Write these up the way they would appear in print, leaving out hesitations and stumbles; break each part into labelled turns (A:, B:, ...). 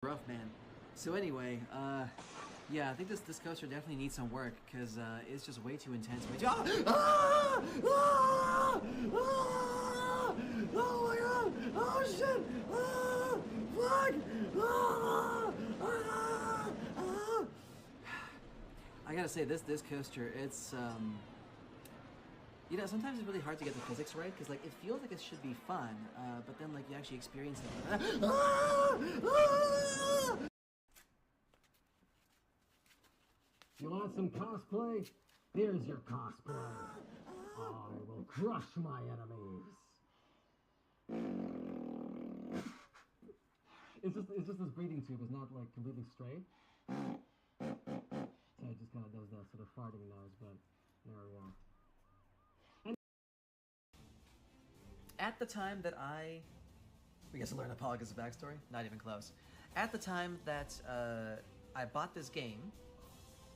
A: Rough, man. So anyway, yeah, I think this coaster definitely needs some work because it's just way too intense. Way too. Ah! Ah! Ah! Ah! Oh my god! Oh shit! Ah! Fuck! Ah! Ah! Ah! I gotta say, this coaster, it's you know, sometimes it's really hard to get the physics right because like it feels like it should be fun, but then like you actually experience it. Ah! Ah!
B: You want some cosplay? Here's your cosplay. I will crush my enemies. It's just this breathing tube is not like completely straight. So it just kind of does that sort of farting noise, but there we go.
A: At the time that we get to learn Apollogus' backstory? Not even close. At the time that I bought this game,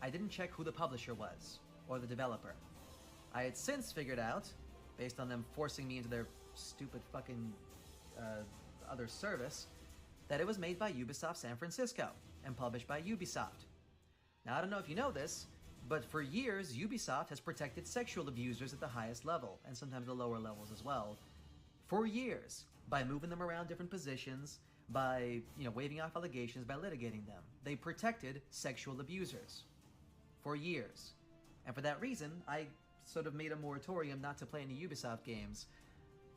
A: I didn't check who the publisher was, or the developer. I had since figured out, based on them forcing me into their stupid fucking other service, that it was made by Ubisoft San Francisco, and published by Ubisoft. Now I don't know if you know this, but for years Ubisoft has protected sexual abusers at the highest level, and sometimes the lower levels as well, for years, by moving them around different positions, by, waving off allegations, by litigating them. They protected sexual abusers for years. And for that reason, I sort of made a moratorium not to play any Ubisoft games.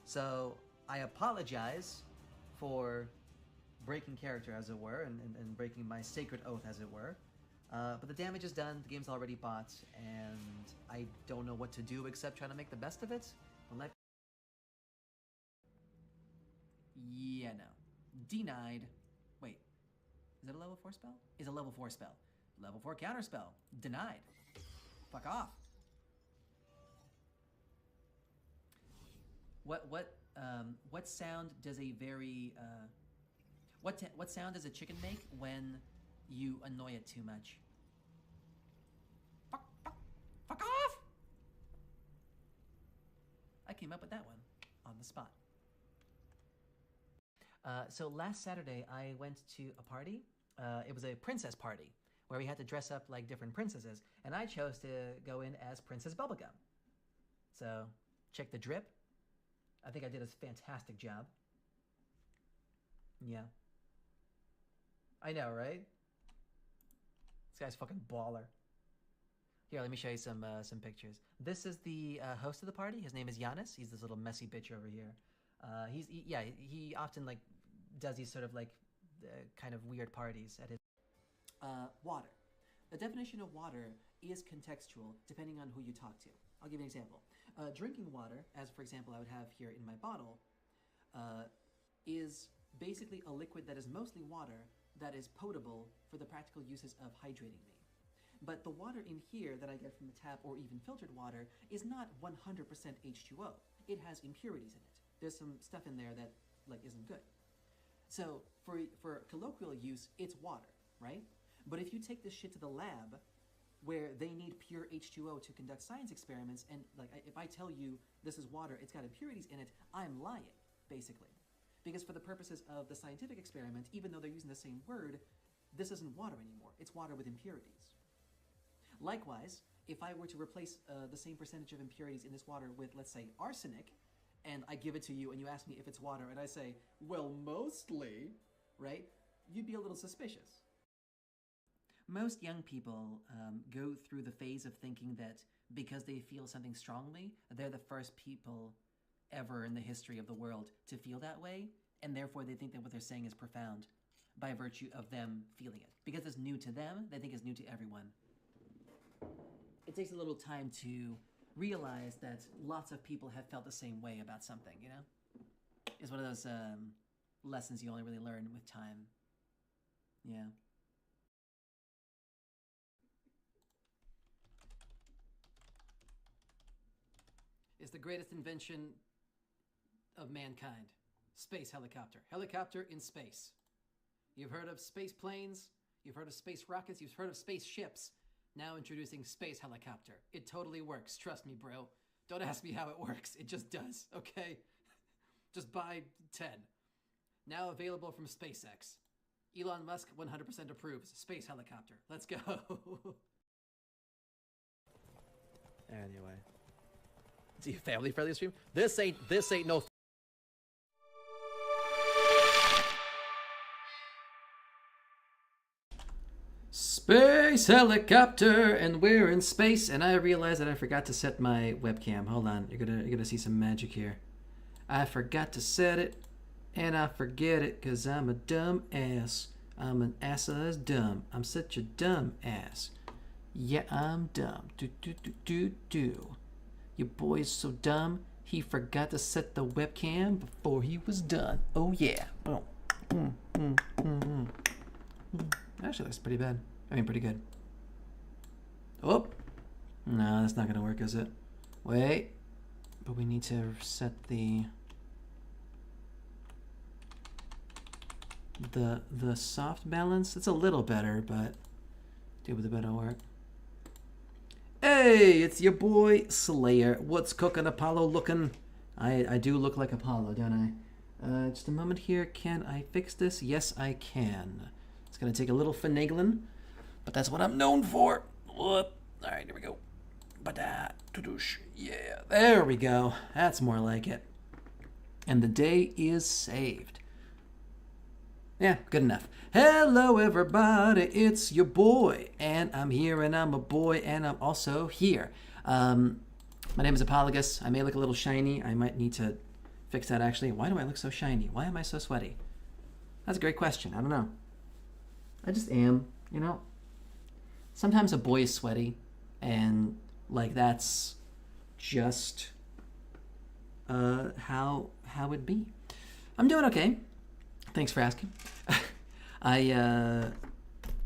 A: So I apologize for breaking character, as it were, and breaking my sacred oath, as it were. But the damage is done, the game's already bought, and I don't know what to do except try to make the best of it. Yeah, no. Denied. Wait. Is it a level 4 spell? It's a level 4 spell. Level 4 counter spell. Denied. Fuck off. What sound does a very, what sound does a chicken make when you annoy it too much? Fuck off! I came up with that one on the spot. So last Saturday, I went to a party. It was a princess party where we had to dress up like different princesses, and I chose to go in as Princess Bubblegum. So, check the drip. I think I did a fantastic job. Yeah. I know, right? This guy's fucking baller. Here, let me show you some pictures. This is the host of the party. His name is Giannis. He's this little messy bitch over here. He often like does these sort of like kind of weird parties at his. Water. The definition of water is contextual depending on who you talk to. I'll give you an example. Drinking water, as for example I would have here in my bottle, is basically a liquid that is mostly water that is potable for the practical uses of hydrating me. But the water in here that I get from the tap or even filtered water is not 100% H2O. It has impurities in it. There's some stuff in there that like isn't good. So for colloquial use, it's water, right? But if you take this shit to the lab, where they need pure H2O to conduct science experiments, and like if I tell you this is water, it's got impurities in it, I'm lying, basically. Because for the purposes of the scientific experiment, even though they're using the same word, this isn't water anymore. It's water with impurities. Likewise, if I were to replace the same percentage of impurities in this water with, let's say, arsenic, and I give it to you and you ask me if it's water, and I say, well, mostly, right? You'd be a little suspicious. Most young people go through the phase of thinking that because they feel something strongly, they're the first people ever in the history of the world to feel that way, and therefore they think that what they're saying is profound by virtue of them feeling it. Because it's new to them, they think it's new to everyone. It takes a little time to realize that lots of people have felt the same way about something, you know? It's one of those lessons you only really learn with time. Yeah. Is the greatest invention of mankind. Space helicopter. Helicopter in space. You've heard of space planes, you've heard of space rockets, you've heard of space ships. Now introducing space helicopter. It totally works, trust me, bro. Don't ask me how it works, it just does, okay? Just buy 10. Now available from SpaceX. Elon Musk 100% approves. Space helicopter. Let's go. Anyway. Is he a family friendly stream? This ain't no space helicopter, and we're in space, and I realized that I forgot to set my webcam. Hold on, you're gonna see some magic here. I forgot to set it, and I forget it, cause I'm a dumb ass. I'm an ass as dumb. I'm such a dumb ass. Yeah, I'm dumb. Do. Your boy's so dumb, he forgot to set the webcam before he was done. Oh yeah. Oh. Actually looks pretty bad. I mean, pretty good. Oh! No, that's not gonna work, is it? Wait. But we need to set the soft balance. It's a little better, but do with a bit of work. Hey, it's your boy Slayer. What's cooking, Apollo looking? I do look like Apollo, don't I? Just a moment here. Can I fix this? Yes, I can. It's gonna take a little finagling, but that's what I'm known for. Whoop. All right, here we go. Yeah, there we go. That's more like it. And the day is saved. Yeah, good enough. Hello, everybody. It's your boy, and I'm here, and I'm a boy, and I'm also here. My name is Apologus. I may look a little shiny. I might need to fix that, actually. Why do I look so shiny? Why am I so sweaty? That's a great question. I don't know. I just am, you know? Sometimes a boy is sweaty, and, like, that's just how it be. I'm doing okay. Thanks for asking. I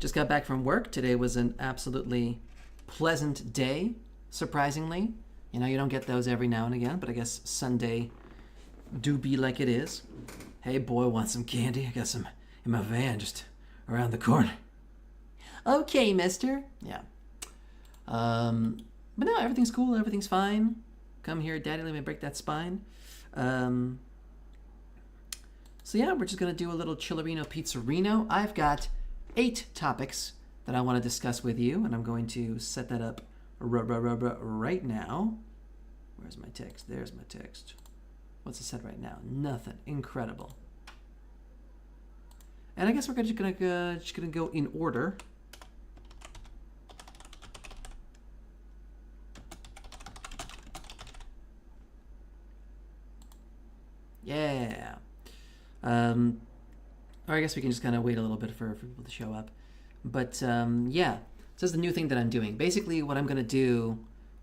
A: just got back from work. Today was an absolutely pleasant day, surprisingly. You know, you don't get those every now and again, but I guess Sunday do be like it is. Hey, boy, want some candy? I got some in my van just around the corner. Okay, mister. Yeah. But no, everything's cool. Everything's fine. Come here, daddy, let me break that spine. So yeah, we're just going to do a little Chillerino Pizzerino. I've got 8 topics that I want to discuss with you, and I'm going to set that up right now. Where's my text? There's my text. What's it set right now? Nothing. Incredible. And I guess we're just gonna go in order. Yeah. Or I guess we can just kind of wait a little bit for people to show up. But yeah, this is the new thing that I'm doing. Basically, what I'm going to do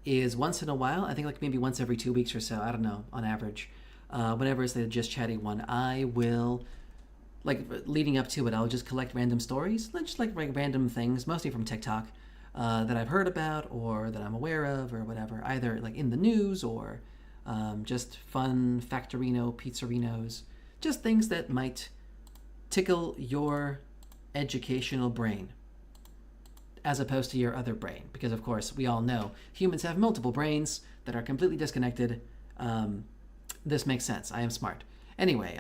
A: is once in a while, I think like maybe once every 2 weeks or so, I don't know, on average, whenever it's the Just Chatting one, I will, like leading up to it, I'll just collect random stories, just like random things, mostly from TikTok, that I've heard about or that I'm aware of or whatever, either like in the news or just fun factorino, pizzerinos, just things that might tickle your educational brain as opposed to your other brain. Because, of course, we all know humans have multiple brains that are completely disconnected. This makes sense. I am smart. Anyway,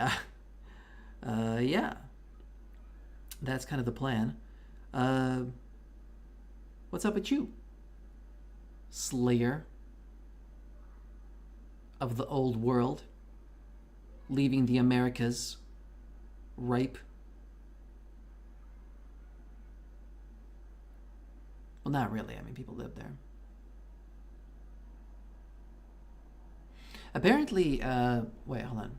A: yeah. That's kind of the plan. What's up with you, Slayer of the old world, leaving the Americas ripe? Well, not really. I mean, people live there. Apparently, wait, hold on.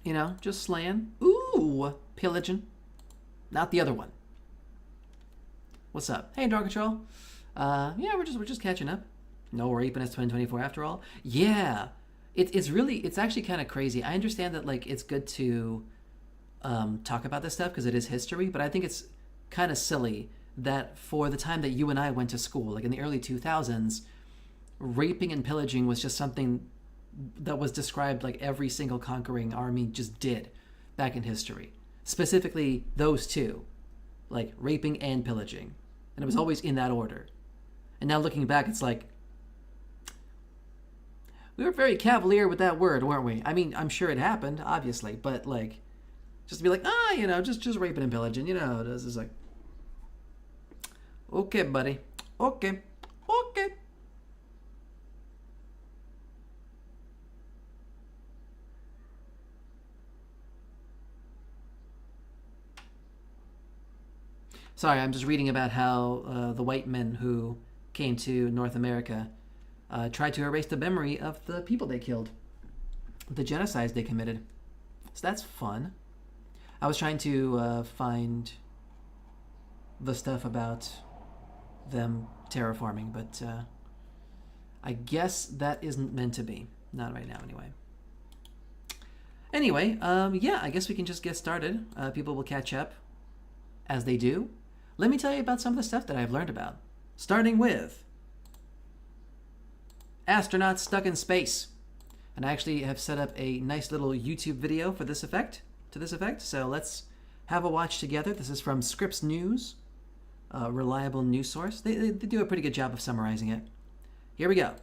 A: You know, just slaying. Ooh, pillaging. Not the other one. What's up? Hey, Dog Control. Yeah, we're just catching up. No raping, it's 2024 after all. Yeah, it's actually kind of crazy. I understand that like it's good to talk about this stuff because it is history, but I think it's kind of silly that for the time that you and I went to school, like in the early 2000s, raping and pillaging was just something that was described like every single conquering army just did. back in history. Specifically, those two, like raping and pillaging. And it was always in that order. And now looking back, it's like, we were very cavalier with that word, weren't we? I mean, I'm sure it happened, obviously, but like, just to be like, just raping and pillaging, this is like, okay, buddy, okay. Sorry, I'm just reading about how the white men who came to North America tried to erase the memory of the people they killed, the genocides they committed. So that's fun. I was trying to find the stuff about them terraforming, but I guess that isn't meant to be. Not right now, anyway. Anyway, yeah, I guess we can just get started. People will catch up as they do. Let me tell you about some of the stuff that I've learned about. Starting with astronauts stuck in space. And I actually have set up a nice little YouTube video for this effect, so let's have a watch together. This is from Scripps News, a reliable news source. They do a pretty good job of summarizing it. Here we go.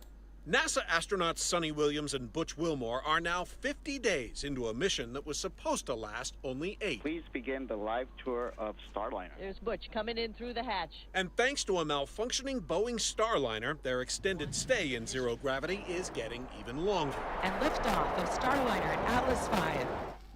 C: NASA astronauts Sonny Williams and Butch Wilmore are now 50 days into a mission that was supposed to last only 8.
D: Please begin the live tour of Starliner.
E: There's Butch coming in through the hatch.
C: And thanks to a malfunctioning Boeing Starliner, their extended stay in zero gravity is getting even longer.
E: And liftoff of Starliner at Atlas V.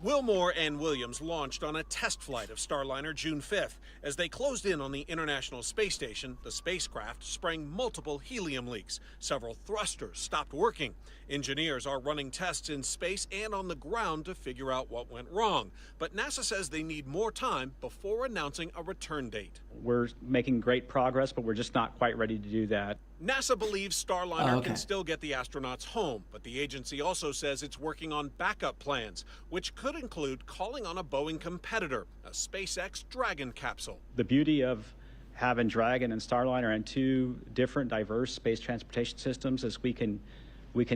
C: Wilmore and Williams launched on a test flight of Starliner June 5th. As they closed in on the International Space Station, the spacecraft sprang multiple helium leaks. Several thrusters stopped working. Engineers are running tests in space and on the ground to figure out what went wrong. But NASA says they need more time before announcing a return date.
F: We're making great progress, but we're just not quite ready to do that.
C: NASA believes Starliner can still get the astronauts home, but the agency also says it's working on backup plans, which could include calling on a Boeing competitor, a SpaceX Dragon capsule.
F: The beauty of having Dragon and Starliner and two different diverse space transportation systems is we can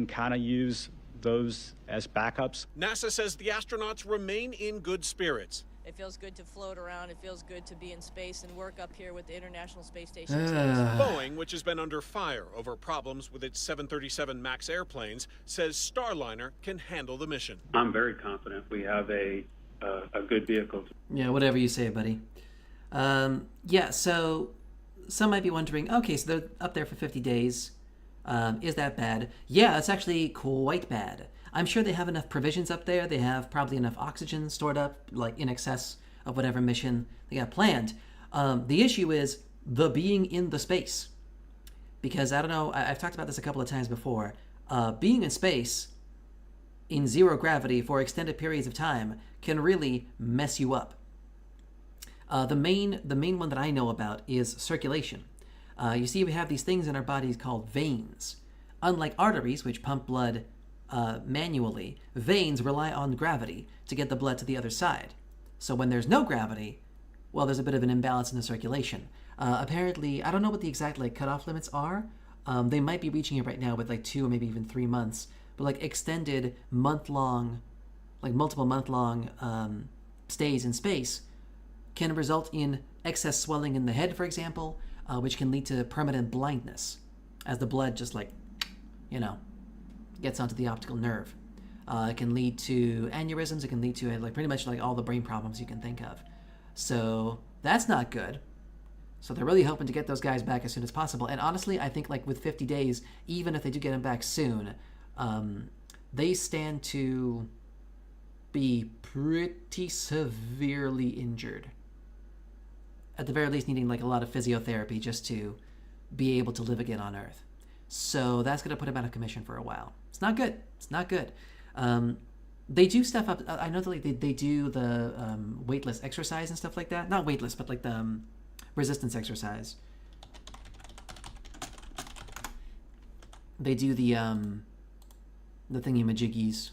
F: kind of use those as backups.
C: NASA says the astronauts remain in good spirits.
E: It feels good to float around. It feels good to be in space and work up here with the International Space Station.
C: Boeing, which has been under fire over problems with its 737 MAX airplanes, says Starliner can handle the mission.
G: I'm very confident we have a good vehicle.
A: Yeah, whatever you say, buddy. Yeah, so some might be wondering, okay, so they're up there for 50 days. Is that bad? Yeah, it's actually quite bad. I'm sure they have enough provisions up there. They have probably enough oxygen stored up, like in excess of whatever mission they got planned. The issue is the being in the space. Because, I don't know, I've talked about this a couple of times before. Being in space in zero gravity for extended periods of time can really mess you up. The main one that I know about is circulation. You see, we have these things in our bodies called veins. Unlike arteries, which pump blood manually, veins rely on gravity to get the blood to the other side. So when there's no gravity, well, there's a bit of an imbalance in the circulation. Apparently, I don't know what the exact cutoff limits are. They might be reaching it right now with 2 or maybe even 3 months. But extended month-long, multiple month-long stays in space can result in excess swelling in the head, for example, which can lead to permanent blindness as the blood just gets onto the optical nerve. It can lead to aneurysms. It can lead to pretty much all the brain problems you can think of. So that's not good. So they're really hoping to get those guys back as soon as possible. And honestly, I think with 50 days, even if they do get them back soon, they stand to be pretty severely injured. At the very least, needing a lot of physiotherapy just to be able to live again on Earth. So that's going to put them out of commission for a while. It's not good. It's not good. They do stuff up. I know that they do the weightless exercise and stuff like that. Not weightless, but the resistance exercise. They do the thingy-majiggies.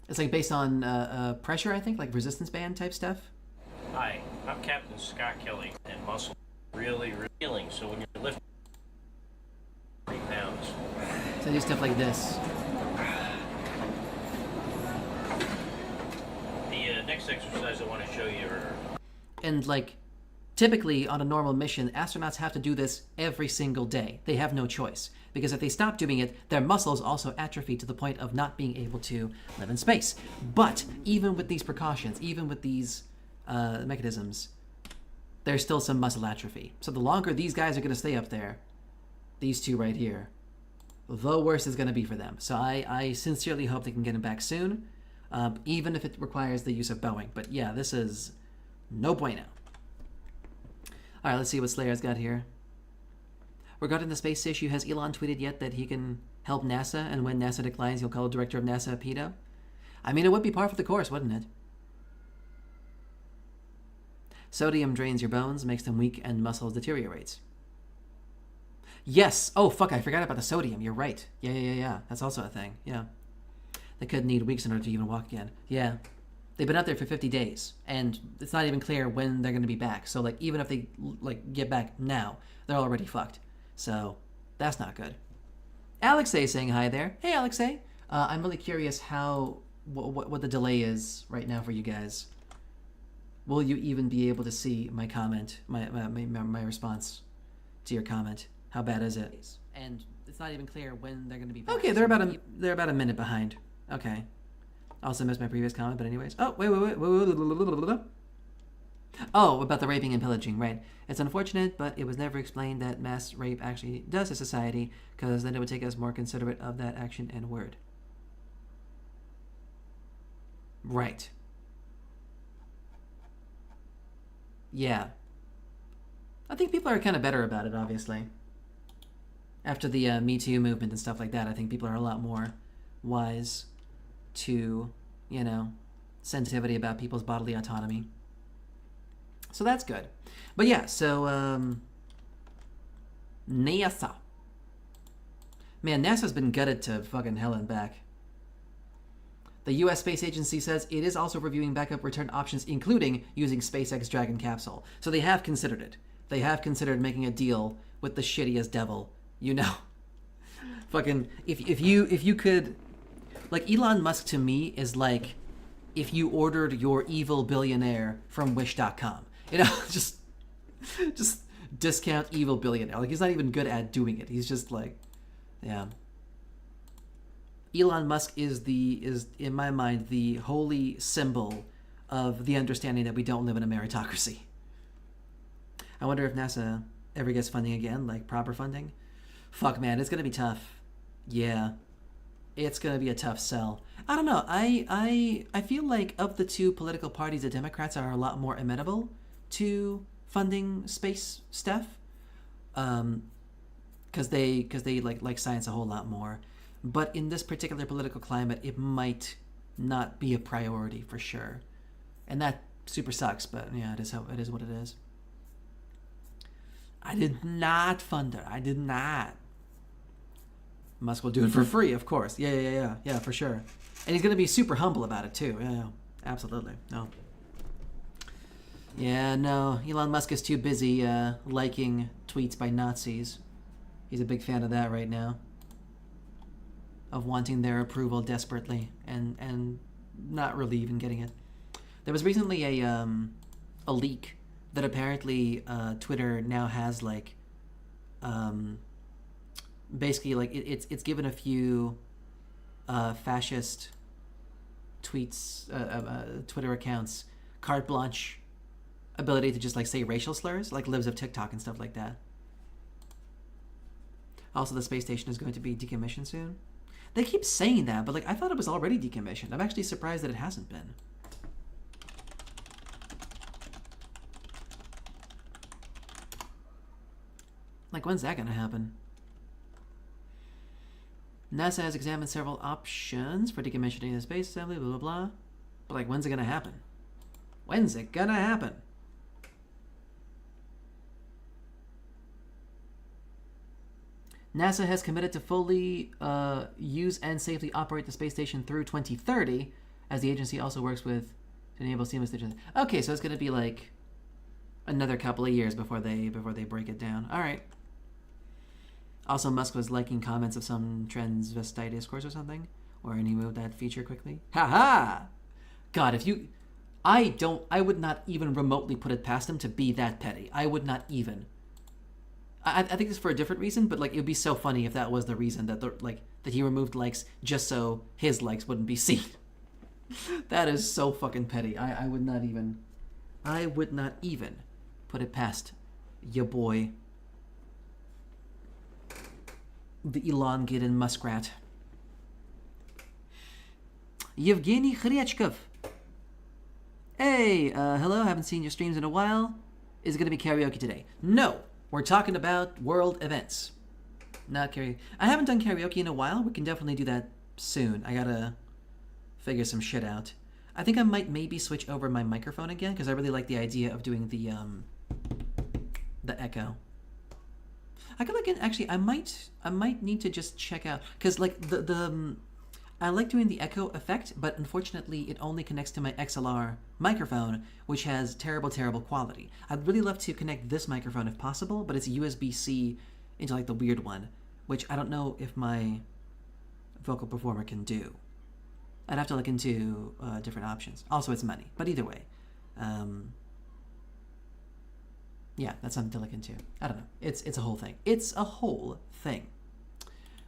A: It's based on pressure, I think, resistance band type stuff.
H: Hi, I'm Captain Scott Kelly, and muscle really healing. So when you're lifting 3 pounds,
A: so they do stuff like this.
H: exercise I want to show you.
A: And like, typically on a normal mission, astronauts have to do this every single day. They have no choice. Because if they stop doing it, their muscles also atrophy to the point of not being able to live in space. But even with these precautions, even with these mechanisms, there's still some muscle atrophy. So the longer these guys are going to stay up there, these two right here, the worse it's going to be for them. So I sincerely hope they can get him back soon, even if it requires the use of Boeing. But yeah, this is no bueno. All right, let's see what Slayer's got here. Regarding the space issue, has Elon tweeted yet that he can help NASA, and when NASA declines, he'll call the director of NASA a pedo? I mean, it would be par for the course, wouldn't it? Sodium drains your bones, makes them weak, and muscles deteriorates. Yes! Oh, fuck, I forgot about the sodium. You're right. Yeah. That's also a thing. Yeah. They could need weeks in order to even walk again. Yeah. They've been out there for 50 days, and it's not even clear when they're going to be back. So, like, even if they, like, get back now, they're already fucked. So, that's not good. Alexei saying hi there. Hey, Alexei. I'm really curious what the delay is right now for you guys. Will you even be able to see my comment, my response to your comment? How bad is it? And it's not even clear when they're going to be back. Okay, they're about a minute behind. Okay. Also missed my previous comment, but anyways. Oh, wait. Oh, about the raping and pillaging, right. It's unfortunate, but it was never explained that mass rape actually does to society, because then it would take us more considerate of that action and word. Right. Yeah. I think people are kind of better about it, obviously. After the Me Too movement and stuff like that, I think people are a lot more wise to, you know, sensitivity about people's bodily autonomy. So that's good. But yeah, so, NASA. Man, NASA's been gutted to fucking hell and back. The U.S. Space Agency says it is also reviewing backup return options, including using SpaceX Dragon capsule. So they have considered it. They have considered making a deal with the shittiest devil, you know. Fucking, if you could, like, Elon Musk to me is like if you ordered your evil billionaire from Wish.com. You know, just discount evil billionaire. Like, he's not even good at doing it. He's just like, yeah. Elon Musk is in my mind the holy symbol of the understanding that we don't live in a meritocracy. I wonder if NASA ever gets funding again, like proper funding. Fuck, man, it's gonna be tough. Yeah, it's gonna be a tough sell. I don't know. I feel like of the two political parties, the Democrats are a lot more amenable to funding space stuff, because they like science a whole lot more. But in this particular political climate, it might not be a priority for sure, and that super sucks. But yeah, it is what it is. I did not fund her. I did not. Musk will do it for free, of course. Yeah, for sure. And he's gonna be super humble about it too. Yeah, absolutely. No. Yeah, no. Elon Musk is too busy liking tweets by Nazis. He's a big fan of that right now. Of wanting their approval desperately and not really even getting it. There was recently a leak that apparently Twitter now has like basically like it's given a few fascist tweets Twitter accounts carte blanche ability to just like say racial slurs, like libs of TikTok and stuff like that. Also, the space station is going to be decommissioned soon. They keep saying that, but like I thought it was already decommissioned. I'm actually surprised that it hasn't been. Like, when's that gonna happen? NASA has examined several options for decommissioning the space assembly, blah, blah, blah. But like, when's it gonna happen? When's it gonna happen? NASA has committed to fully use and safely operate the space station through 2030, as the agency also works with to enable seamless station. Okay, so it's going to be like another couple of years before they break it down. All right. Also, Musk was liking comments of some transvestite discourse or something, or and he moved that feature quickly. Ha ha! God, if you, I would not even remotely put it past him to be that petty. I would not even. I think it's for a different reason, but like it would be so funny if that was the reason that that he removed likes just so his likes wouldn't be seen. That is so fucking petty. I would not even put it past ya boy, the elongated muskrat. Yevgeny Khryachkov. Hey, hello, haven't seen your streams in a while. Is it going to be karaoke today? No, we're talking about world events. Not karaoke. I haven't done karaoke in a while. We can definitely do that soon. I gotta figure some shit out. I think I might maybe switch over my microphone again, because I really like the idea of doing the echo. I could actually, I might need to just check out, because like I like doing the echo effect, but unfortunately it only connects to my XLR microphone, which has terrible quality. I'd really love to connect this microphone if possible, but it's USB-C into like the weird one, which I don't know if my vocal performer can do. I'd have to look into different options. Also, it's money, but either way. Yeah, that's something to look into. I don't know. It's a whole thing. It's a whole thing.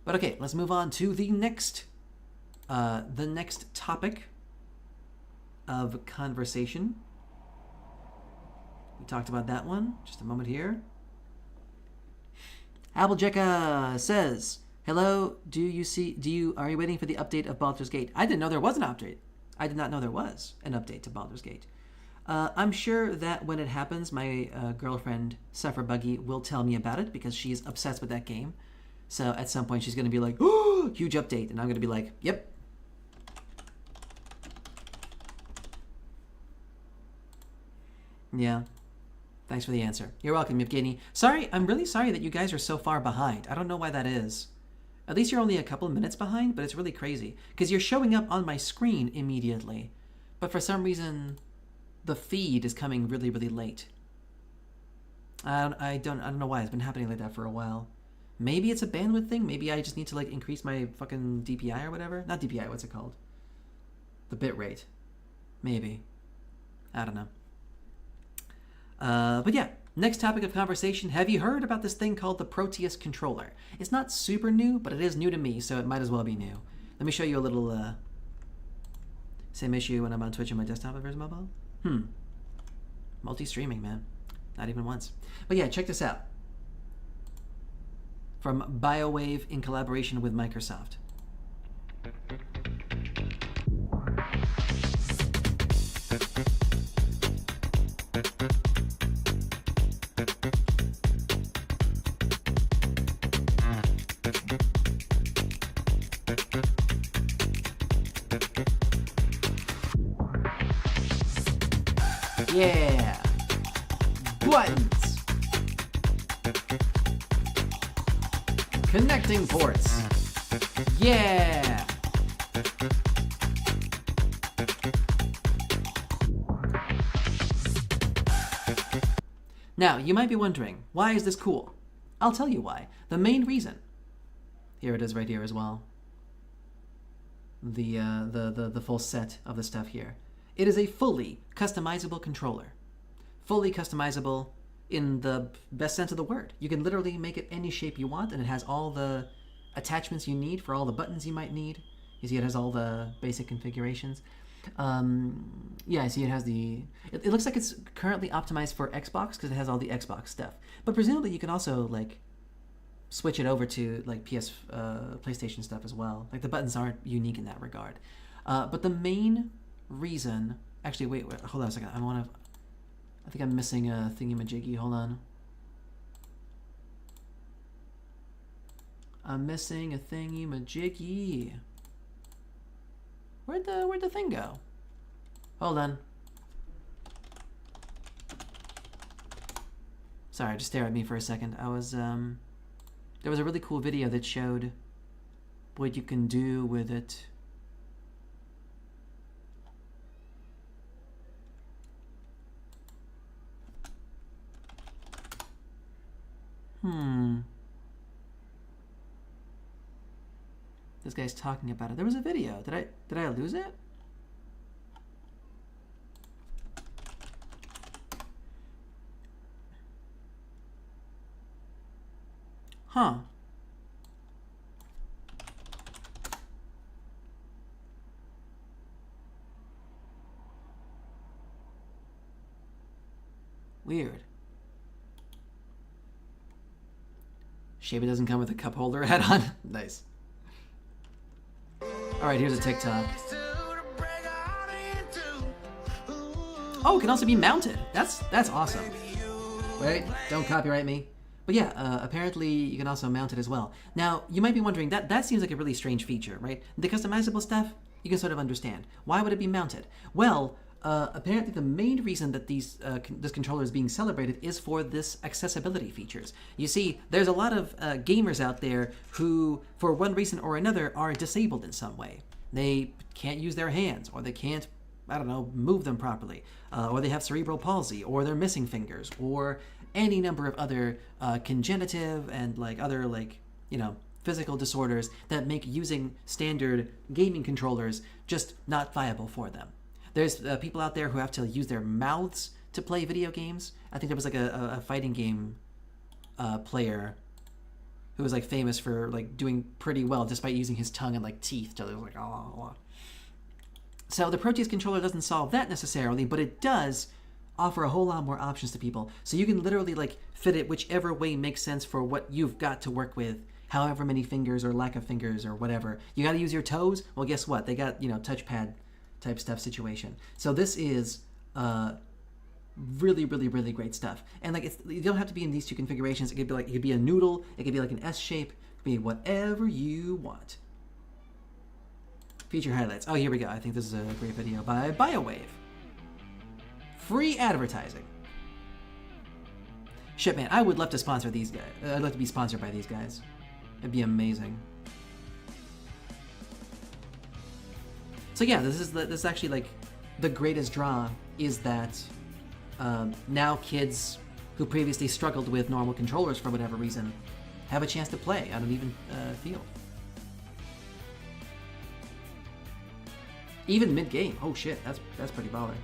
A: But okay, let's move on to the next topic of conversation. We talked about that one. Just a moment here. Applejacka says, "Hello. Are you waiting for the update of Baldur's Gate?" I didn't know there was an update. I did not know there was an update to Baldur's Gate. I'm sure that when it happens, my girlfriend, Suffer Buggy, will tell me about it because she's obsessed with that game. So at some point she's going to be like, "Oh, huge update." And I'm going to be like, "Yep." Yeah. Thanks for the answer. You're welcome, Yevgeny. Sorry, I'm really sorry that you guys are so far behind. I don't know why that is. At least you're only a couple minutes behind, but it's really crazy. Because you're showing up on my screen immediately. But for some reason, the feed is coming really, really late. I don't know why. It's been happening like that for a while. Maybe it's a bandwidth thing. Maybe I just need to like increase my fucking DPI or whatever. Not DPI, what's it called? The bit rate. Maybe. I don't know. But yeah, next topic of conversation. Have you heard about this thing called the Proteus controller? It's not super new, but it is new to me, so it might as well be new. Let me show you a little, same issue when I'm on Twitch on my desktop versus mobile. Multi-streaming, man. Not even once. But yeah, check this out. From BioWave in collaboration with Microsoft. Yeah! Buttons! Connecting ports! Yeah! Now, you might be wondering, why is this cool? I'll tell you why. The main reason. Here it is right here as well. The full set of the stuff here. It is a fully customizable controller. Fully customizable in the best sense of the word. You can literally make it any shape you want, and it has all the attachments you need for all the buttons you might need. You see it has all the basic configurations. Yeah, I see it has the... It looks like it's currently optimized for Xbox because it has all the Xbox stuff. But presumably you can also, like, switch it over to, like, PlayStation stuff as well. Like, the buttons aren't unique in that regard. But the main reason... Actually, wait, hold on a second. I think I'm missing a thingy-majiggy. Hold on. I'm missing a thingy-majiggy. Where'd the thing go? Hold on. Sorry, just stare at me for a second. I was, there was a really cool video that showed what you can do with it. This guy's talking about it. There was a video. Did I lose it? Huh. Weird. Shame it doesn't come with a cup holder add-on. Nice. Alright, here's a TikTok. Oh, it can also be mounted. That's awesome. Wait, don't copyright me. But yeah, apparently you can also mount it as well. Now, you might be wondering, that seems like a really strange feature, right? The customizable stuff, you can sort of understand. Why would it be mounted? Well, apparently the main reason that this controller is being celebrated is for this accessibility features. You see, there's a lot of gamers out there who, for one reason or another, are disabled in some way. They can't use their hands, or they can't, I don't know, move them properly, or they have cerebral palsy, or they're missing fingers, or any number of other congenitive and other physical disorders that make using standard gaming controllers just not viable for them. There's people out there who have to use their mouths to play video games. I think there was a fighting game player who was famous for doing pretty well despite using his tongue and teeth. So it was oh. So the Proteus controller doesn't solve that necessarily, but it does offer a whole lot more options to people. So you can literally fit it whichever way makes sense for what you've got to work with, however many fingers or lack of fingers or whatever. You got to use your toes? Well, guess what? They got, touchpad type stuff situation. So this is really, really, really great stuff. And you don't have to be in these two configurations. It could be it could be a noodle. It could be an S shape. It could be whatever you want. Feature highlights. Oh, here we go. I think this is a great video by BioWave. Free advertising. Shit, man, I would love to sponsor these guys. I'd love to be sponsored by these guys. It'd be amazing. So yeah, this is actually the greatest draw is that now kids who previously struggled with normal controllers for whatever reason have a chance to play on an even field. Even mid-game. Oh shit, that's pretty baller.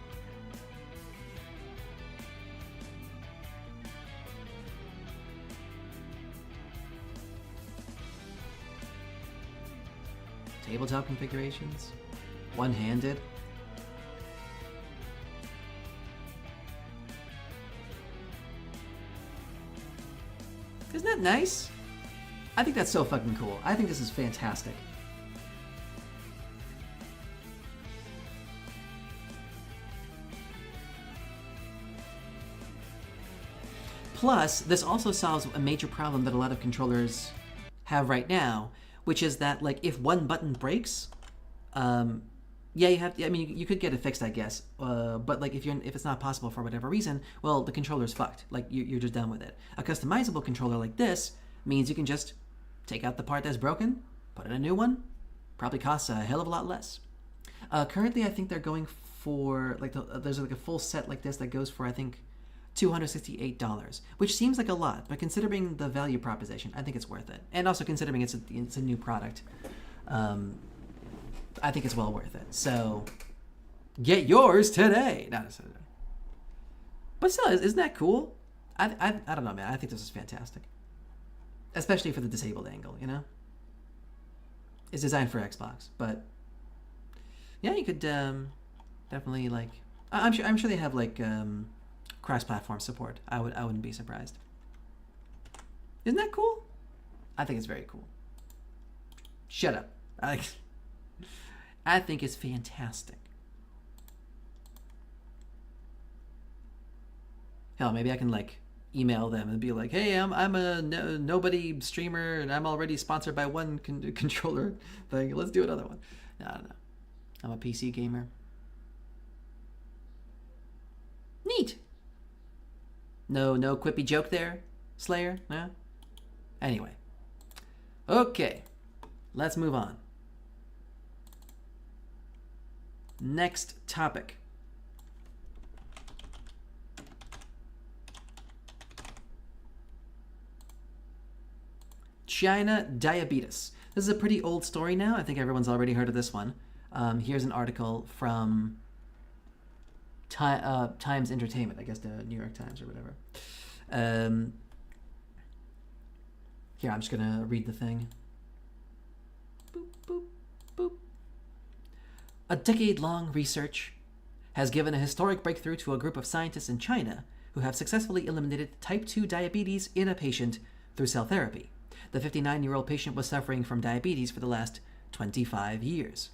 A: Tabletop configurations. One-handed. Isn't that nice? I think that's so fucking cool. I think this is fantastic. Plus, this also solves a major problem that a lot of controllers have right now, which is that if one button breaks, yeah, you have. I mean, you could get it fixed, I guess. But if it's not possible for whatever reason, well, the controller's fucked. You're just done with it. A customizable controller like this means you can just take out the part that's broken, put in a new one. Probably costs a hell of a lot less. Currently, I think they're going for there's a full set like this that goes for I think $268, which seems like a lot, but considering the value proposition, I think it's worth it. And also considering it's a new product, I think it's well worth it. So get yours today. But still, isn't that cool? I don't know, man. I think this is fantastic, especially for the disabled angle. It's designed for Xbox, but yeah, you could definitely I'm sure they have cross-platform support. I wouldn't be surprised. Isn't that cool? I think it's very cool. Shut up. I think it's fantastic. Hell, maybe I can email them and be like, "Hey, I'm a nobody streamer and I'm already sponsored by one controller thing. Let's do another one." No, I don't know. I'm a PC gamer. Neat. No quippy joke there, Slayer? No? Anyway. Okay. Let's move on. Next topic. China diabetes. This is a pretty old story now. I think everyone's already heard of this one. Here's an article from Times Entertainment, I guess the New York Times or whatever. Here, I'm just gonna read the thing. Boop, boop, boop. A decade-long research has given a historic breakthrough to a group of scientists in China who have successfully eliminated type 2 diabetes in a patient through cell therapy. The 59-year-old patient was suffering from diabetes for the last 25 years.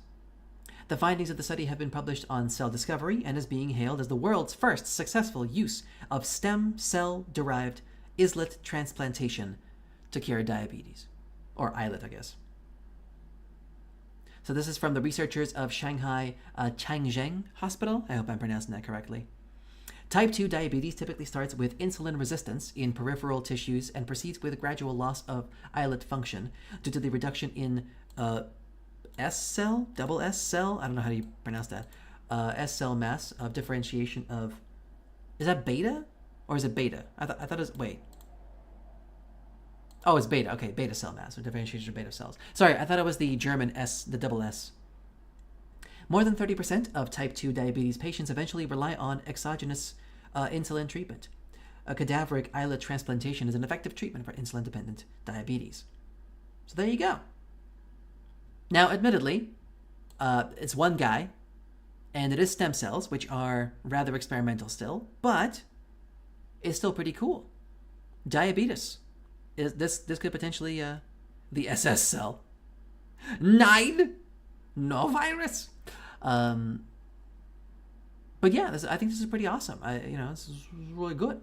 A: The findings of the study have been published on Cell Discovery and is being hailed as the world's first successful use of stem cell-derived islet transplantation to cure diabetes. Or islet, I guess. So this is from the researchers of Shanghai Changzheng Hospital. I hope I'm pronouncing that correctly. Type 2 diabetes typically starts with insulin resistance in peripheral tissues and proceeds with gradual loss of islet function due to the reduction in S cell, double S cell, I don't know how you pronounce that, S cell mass of differentiation of, is that beta? Or is it beta? I thought it was, wait. Oh, it's beta. Okay, beta cell mass, or differentiation of beta cells. Sorry, I thought it was the German S, the double S. More than 30% of type 2 diabetes patients eventually rely on exogenous insulin treatment. A cadaveric islet transplantation is an effective treatment for insulin-dependent diabetes. So there you go. Now, admittedly, it's one guy, and it is stem cells, which are rather experimental still, but it's still pretty cool. Diabetes. This could potentially the SS cell. 9, no virus. But yeah, I think this is pretty awesome. This is really good.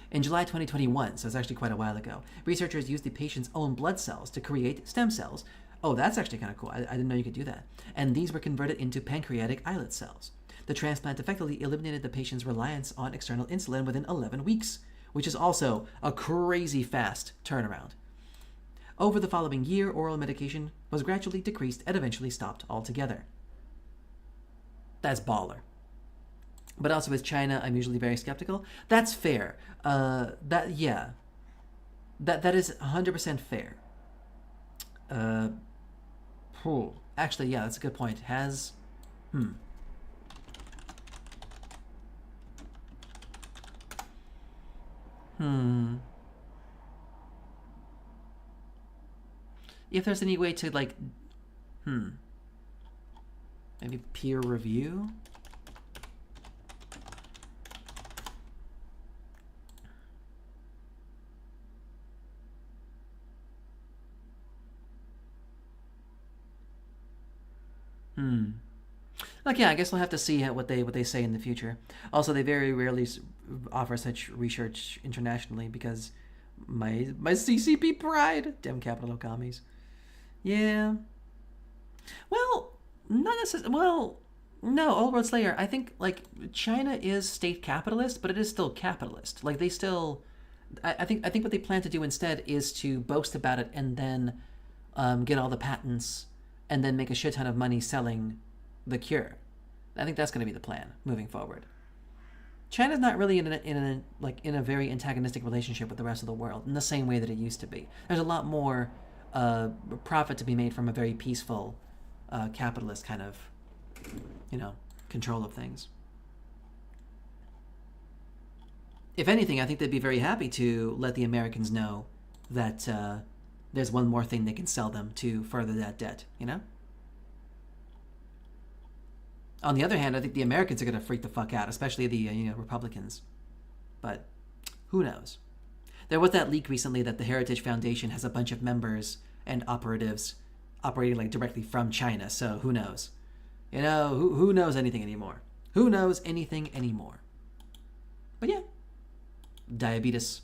A: In July 2021, so it's actually quite a while ago, researchers used the patient's own blood cells to create stem cells. Oh, that's actually kind of cool. I didn't know you could do that. And these were converted into pancreatic islet cells. The transplant effectively eliminated the patient's reliance on external insulin within 11 weeks, which is also a crazy fast turnaround. Over the following year, oral medication was gradually decreased and eventually stopped altogether. That's baller. But also with China, I'm usually very skeptical. That's fair. That is 100% fair. Actually, yeah, that's a good point. If there's any way to, like, maybe peer review? Okay, I guess we'll have to see what they say in the future. Also, they very rarely offer such research internationally because my CCP pride, damn capital commies. Yeah. Well, not necessarily. Well, no, Old World Slayer. I think like China is state capitalist, but it is still capitalist. Like they still. I think what they plan to do instead is to boast about it and then get all the patents and then make a shit ton of money selling the cure. I think that's going to be the plan moving forward. China's not really in a very antagonistic relationship with the rest of the world in the same way that it used to be. There's a lot more profit to be made from a very peaceful capitalist kind of, control of things. If anything, I think they'd be very happy to let the Americans know that there's one more thing they can sell them to further that debt, On the other hand, I think the Americans are going to freak the fuck out, especially the Republicans. But who knows? There was that leak recently that the Heritage Foundation has a bunch of members and operatives operating like directly from China, so who knows? Who knows anything anymore? Who knows anything anymore? But yeah, diabetes.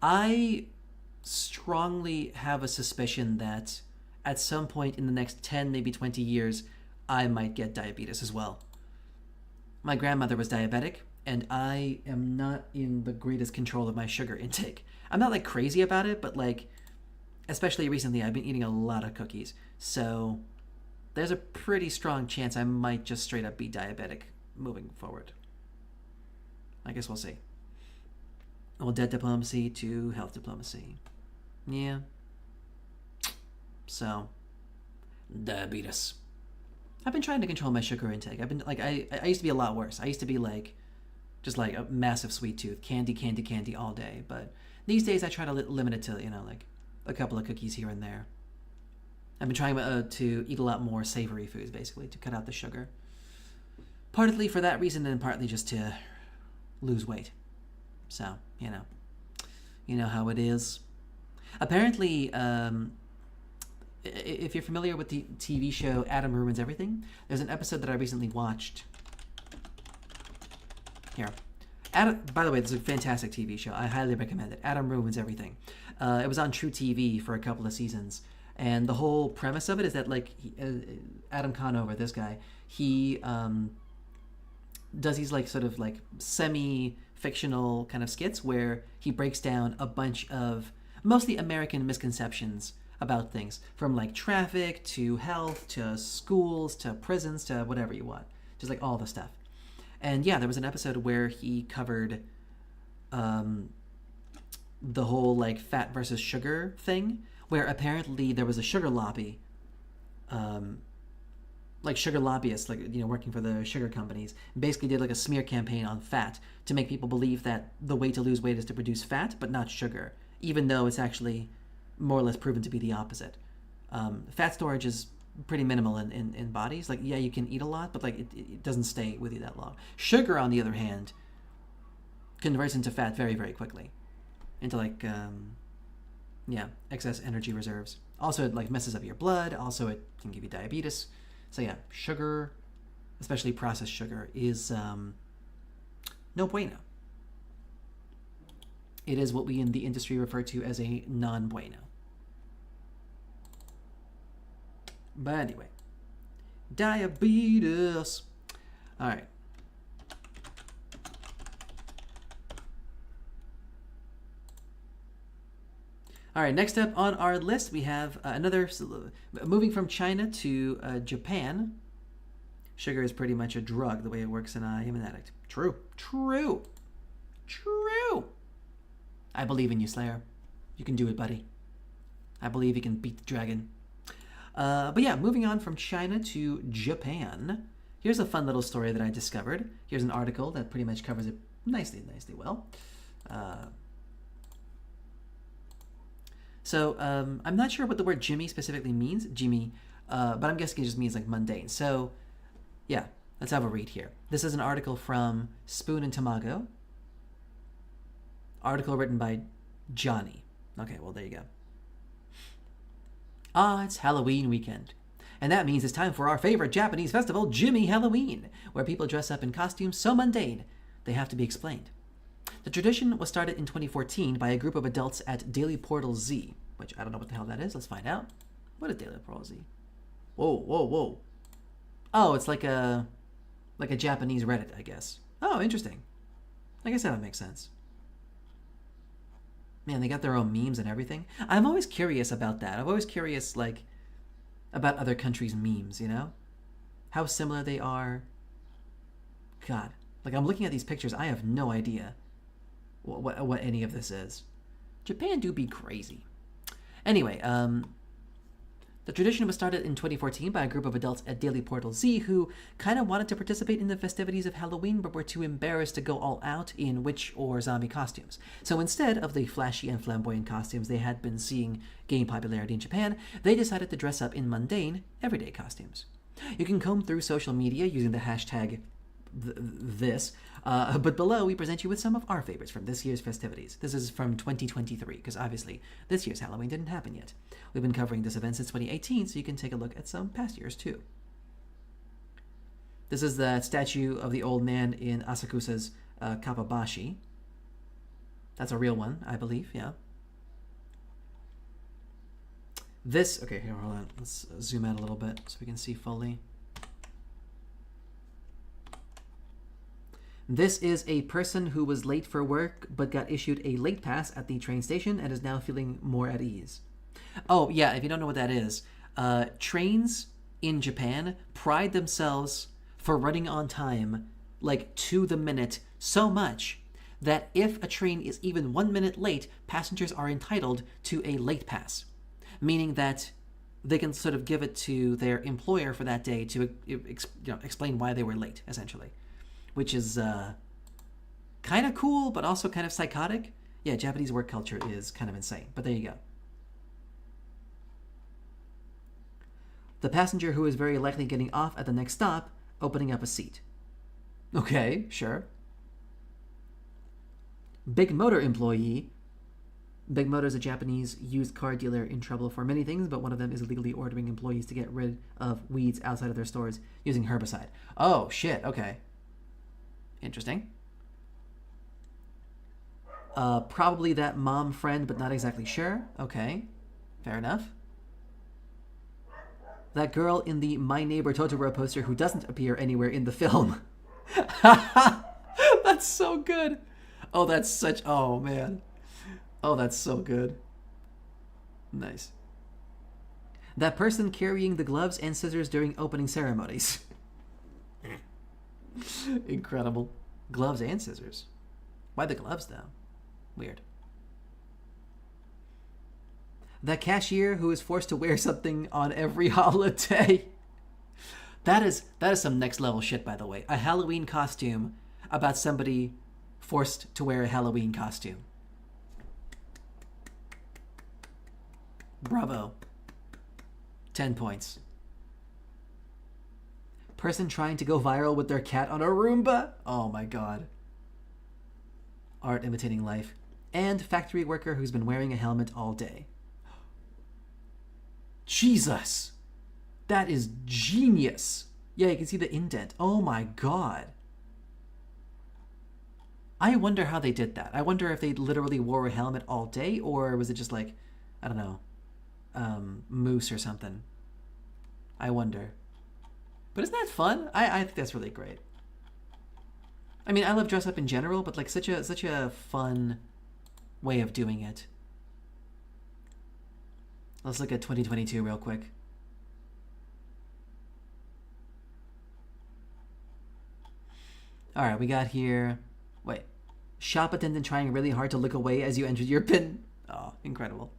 A: I strongly have a suspicion that at some point in the next 10, maybe 20 years, I might get diabetes as well. My grandmother was diabetic, and I am not in the greatest control of my sugar intake. I'm not like crazy about it, but like, especially recently, I've been eating a lot of cookies. So there's a pretty strong chance I might just straight up be diabetic moving forward. I guess we'll see. Well, debt diplomacy to health diplomacy. Yeah. So, diabetes. I've been trying to control my sugar intake. I've been like, I used to be a lot worse. I used to be like, just like a massive sweet tooth, candy all day. But these days I try to limit it to, like a couple of cookies here and there. I've been trying to eat a lot more savory foods, basically, to cut out the sugar. Partly for that reason, and partly just to lose weight. So, you know how it is. Apparently, if you're familiar with the TV show Adam Ruins Everything, there's an episode that I recently watched. Here. Adam, by the way, this is a fantastic TV show. I highly recommend it. Adam Ruins Everything. It was on True TV for a couple of seasons. And the whole premise of it is that, like, Adam Conover, this guy, he does these, like, sort of, like, semi-fictional kind of skits where he breaks down a bunch of mostly American misconceptions about things, from, like, traffic to health to schools to prisons to whatever you want. Just, like, all the stuff. And, yeah, there was an episode where he covered the whole, like, fat versus sugar thing, where apparently there was a sugar lobby, like sugar lobbyists, like, you know, working for the sugar companies, basically did like a smear campaign on fat to make people believe that the way to lose weight is to produce fat, but not sugar, even though it's actually more or less proven to be the opposite. Fat storage is pretty minimal in bodies. Like, yeah, you can eat a lot, but like it doesn't stay with you that long. Sugar, on the other hand, converts into fat very, very quickly, into like excess energy reserves. Also, it like messes up your blood. Also, it can give you diabetes. So yeah, sugar, especially processed sugar, is no bueno. It is what we in the industry refer to as a non-bueno. But anyway, diabetes. All right. All right, next up on our list, we have another, moving from China to Japan. Sugar is pretty much a drug, the way it works, and I am an addict. True. I believe in you, Slayer. You can do it, buddy. I believe you can beat the dragon. But yeah, moving on from China to Japan. Here's a fun little story that I discovered. Here's an article that pretty much covers it nicely well. So I'm not sure what the word Jimmy specifically means, Jimmy, but I'm guessing it just means like mundane. So yeah, let's have a read here. This is an article from Spoon and Tamago. Article written by Johnny. Okay, well, there you go. It's Halloween weekend. And that means it's time for our favorite Japanese festival, Jimmy Halloween, where people dress up in costumes so mundane they have to be explained. The tradition was started in 2014 by a group of adults at Daily Portal Z, which I don't know what the hell that is. Let's find out. What is Daily Portal Z? Whoa. Oh, it's like a Japanese Reddit, I guess. Oh, interesting. I guess that would make sense. Man, they got their own memes and everything. I'm always curious about that. I'm always curious, like, about other countries' memes, you know? How similar they are. God. Like, I'm looking at these pictures, I have no idea what any of this is. Japan do be crazy. Anyway, the tradition was started in 2014 by a group of adults at Daily Portal Z who kind of wanted to participate in the festivities of Halloween but were too embarrassed to go all out in witch or zombie costumes. So instead of the flashy and flamboyant costumes they had been seeing gain popularity in Japan, they decided to dress up in mundane, everyday costumes. You can comb through social media using the hashtag but below we present you with some of our favorites from this year's festivities. This is from 2023, because obviously this year's Halloween didn't happen yet. We've been covering this event since 2018, so you can take a look at some past years too. This is the statue of the old man in Asakusa's Kappabashi. That's a real one, I believe, yeah. This, okay, here, hold on. Let's zoom out a little bit so we can see fully. This is a person who was late for work but got issued a late pass at the train station and is now feeling more at ease. Oh, yeah, if you don't know what that is, trains in Japan pride themselves for running on time, like to the minute, so much that if a train is even 1 minute late, passengers are entitled to a late pass, meaning that they can sort of give it to their employer for that day to explain why they were late, essentially. Which is kind of cool, but also kind of psychotic. Yeah, Japanese work culture is kind of insane, but there you go. The passenger who is very likely getting off at the next stop, opening up a seat. Okay, sure. Big Motor employee. Big Motor is a Japanese used car dealer in trouble for many things, but one of them is illegally ordering employees to get rid of weeds outside of their stores using herbicide. Oh, shit, okay. Interesting. Probably that mom friend, but not exactly sure. Okay, fair enough. That girl in the My Neighbor Totoro poster who doesn't appear anywhere in the film. That's so good. Oh, that's such... Oh, man. Oh, that's so good. Nice. That person carrying the gloves and scissors during opening ceremonies. Incredible. Gloves and scissors. Why the gloves, though? Weird. That cashier who is forced to wear something on every holiday. That is some next level shit, by the way. A Halloween costume about somebody forced to wear a Halloween costume. Bravo. 10 points. Person trying to go viral with their cat on a Roomba. Oh my god. Art imitating life. And factory worker who's been wearing a helmet all day. Jesus. That is genius. Yeah, you can see the indent. Oh my god. I wonder how they did that. I wonder if they literally wore a helmet all day, or was it just like, I don't know, moose or something. I wonder. But isn't that fun? I think that's really great. I mean, I love dress up in general, but like such a fun way of doing it. Let's look at 2022 real quick. All right, we got here. Wait, shop attendant trying really hard to look away as you enter your pin. Oh, incredible.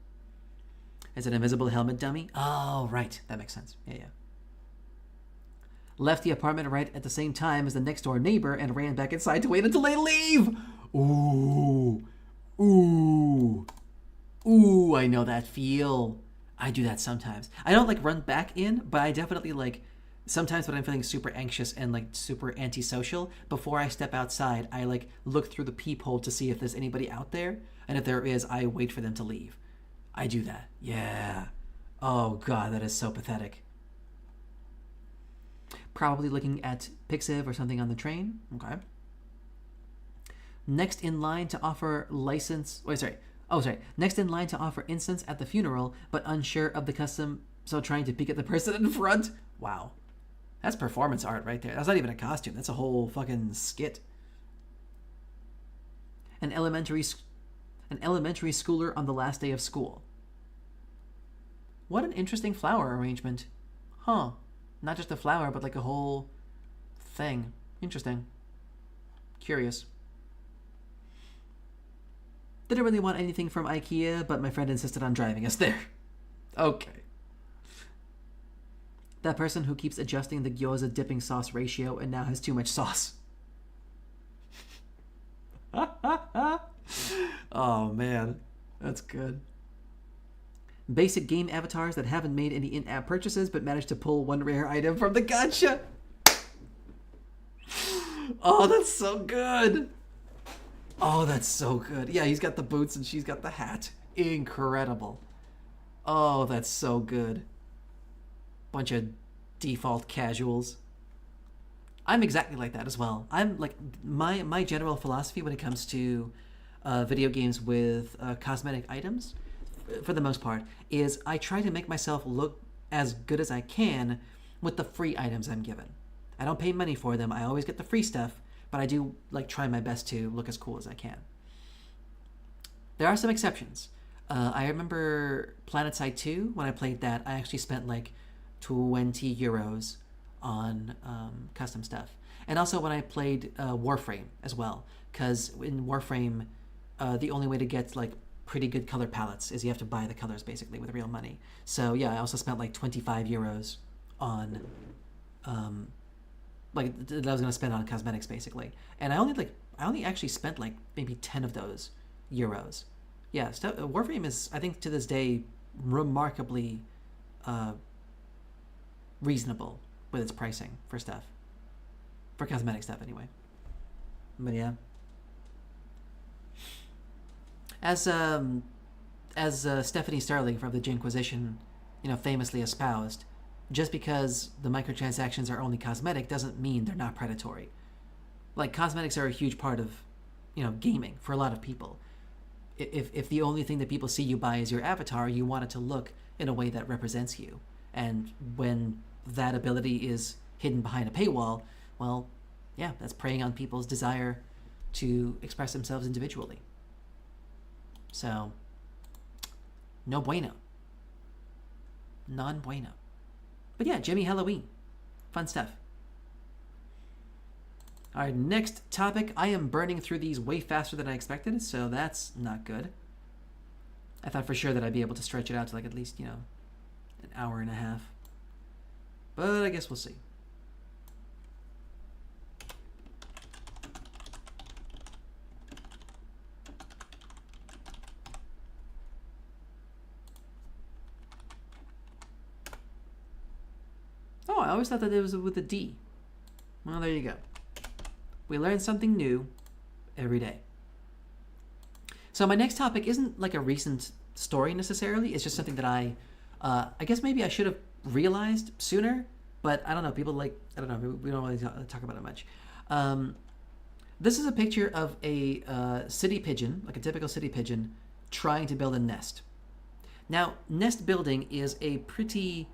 A: It's an invisible helmet dummy. Oh, right, that makes sense. Yeah. Left the apartment right at the same time as the next door neighbor and ran back inside to wait until they leave. Ooh, I know that feel. I do that sometimes. I don't like run back in, but I definitely like sometimes when I'm feeling super anxious and like super antisocial, before I step outside, I like look through the peephole to see if there's anybody out there, and if there is, I wait for them to leave. I do that. Yeah. Oh god, that is so pathetic. Probably looking at Pixiv or something on the train. Okay. Next in line to offer license... Next in line to offer incense at the funeral, but unsure of the custom, so trying to peek at the person in front. Wow. That's performance art right there. That's not even a costume. That's a whole fucking skit. An elementary schooler on the last day of school. What an interesting flower arrangement. Huh. Not just a flower, but like a whole thing. Interesting. Curious. Didn't really want anything from IKEA, but my friend insisted on driving us there. Okay. That person who keeps adjusting the gyoza dipping sauce ratio and now has too much sauce. Oh man, that's good. Basic game avatars that haven't made any in-app purchases but managed to pull one rare item from the gacha. Oh, that's so good. Oh, that's so good. Yeah, he's got the boots and she's got the hat. Incredible. Oh, that's so good. Bunch of default casuals. I'm exactly like that as well. I'm like, my general philosophy when it comes to video games with cosmetic items, for the most part, is I try to make myself look as good as I can with the free items I'm given. I don't pay money for them. I always get the free stuff, but I do like try my best to look as cool as I can. There are some exceptions. I remember PlanetSide 2, when I played that, I actually spent like 20 euros on custom stuff. And also when I played Warframe as well, because in Warframe, the only way to get like pretty good color palettes is you have to buy the colors basically with real money. So yeah, I also spent like 25 euros on like that I was gonna spend on cosmetics basically, and I only actually spent like maybe 10 of those euros. Yeah, Warframe is, I think to this day, remarkably reasonable with its pricing for stuff. For cosmetic stuff, anyway. But yeah. As Stephanie Starling from the Jinquisition, famously espoused, just because the microtransactions are only cosmetic doesn't mean they're not predatory. Like, cosmetics are a huge part of, gaming for a lot of people. If the only thing that people see you buy is your avatar, you want it to look in a way that represents you. And when that ability is hidden behind a paywall, well, yeah, that's preying on people's desire to express themselves individually. So, no bueno. Non bueno. But yeah, Jimmy Halloween. Fun stuff. Alright, next topic. I am burning through these way faster than I expected, so that's not good. I thought for sure that I'd be able to stretch it out to like at least, an hour and a half. But I guess we'll see. Oh, I always thought that it was with a D. Well, there you go. We learn something new every day. So my next topic isn't like a recent story necessarily. It's just something that I guess maybe I should have realized sooner, but I don't know. People we don't really talk about it much. This is a picture of a city pigeon, like a typical city pigeon, trying to build a nest. Now, nest building is a pretty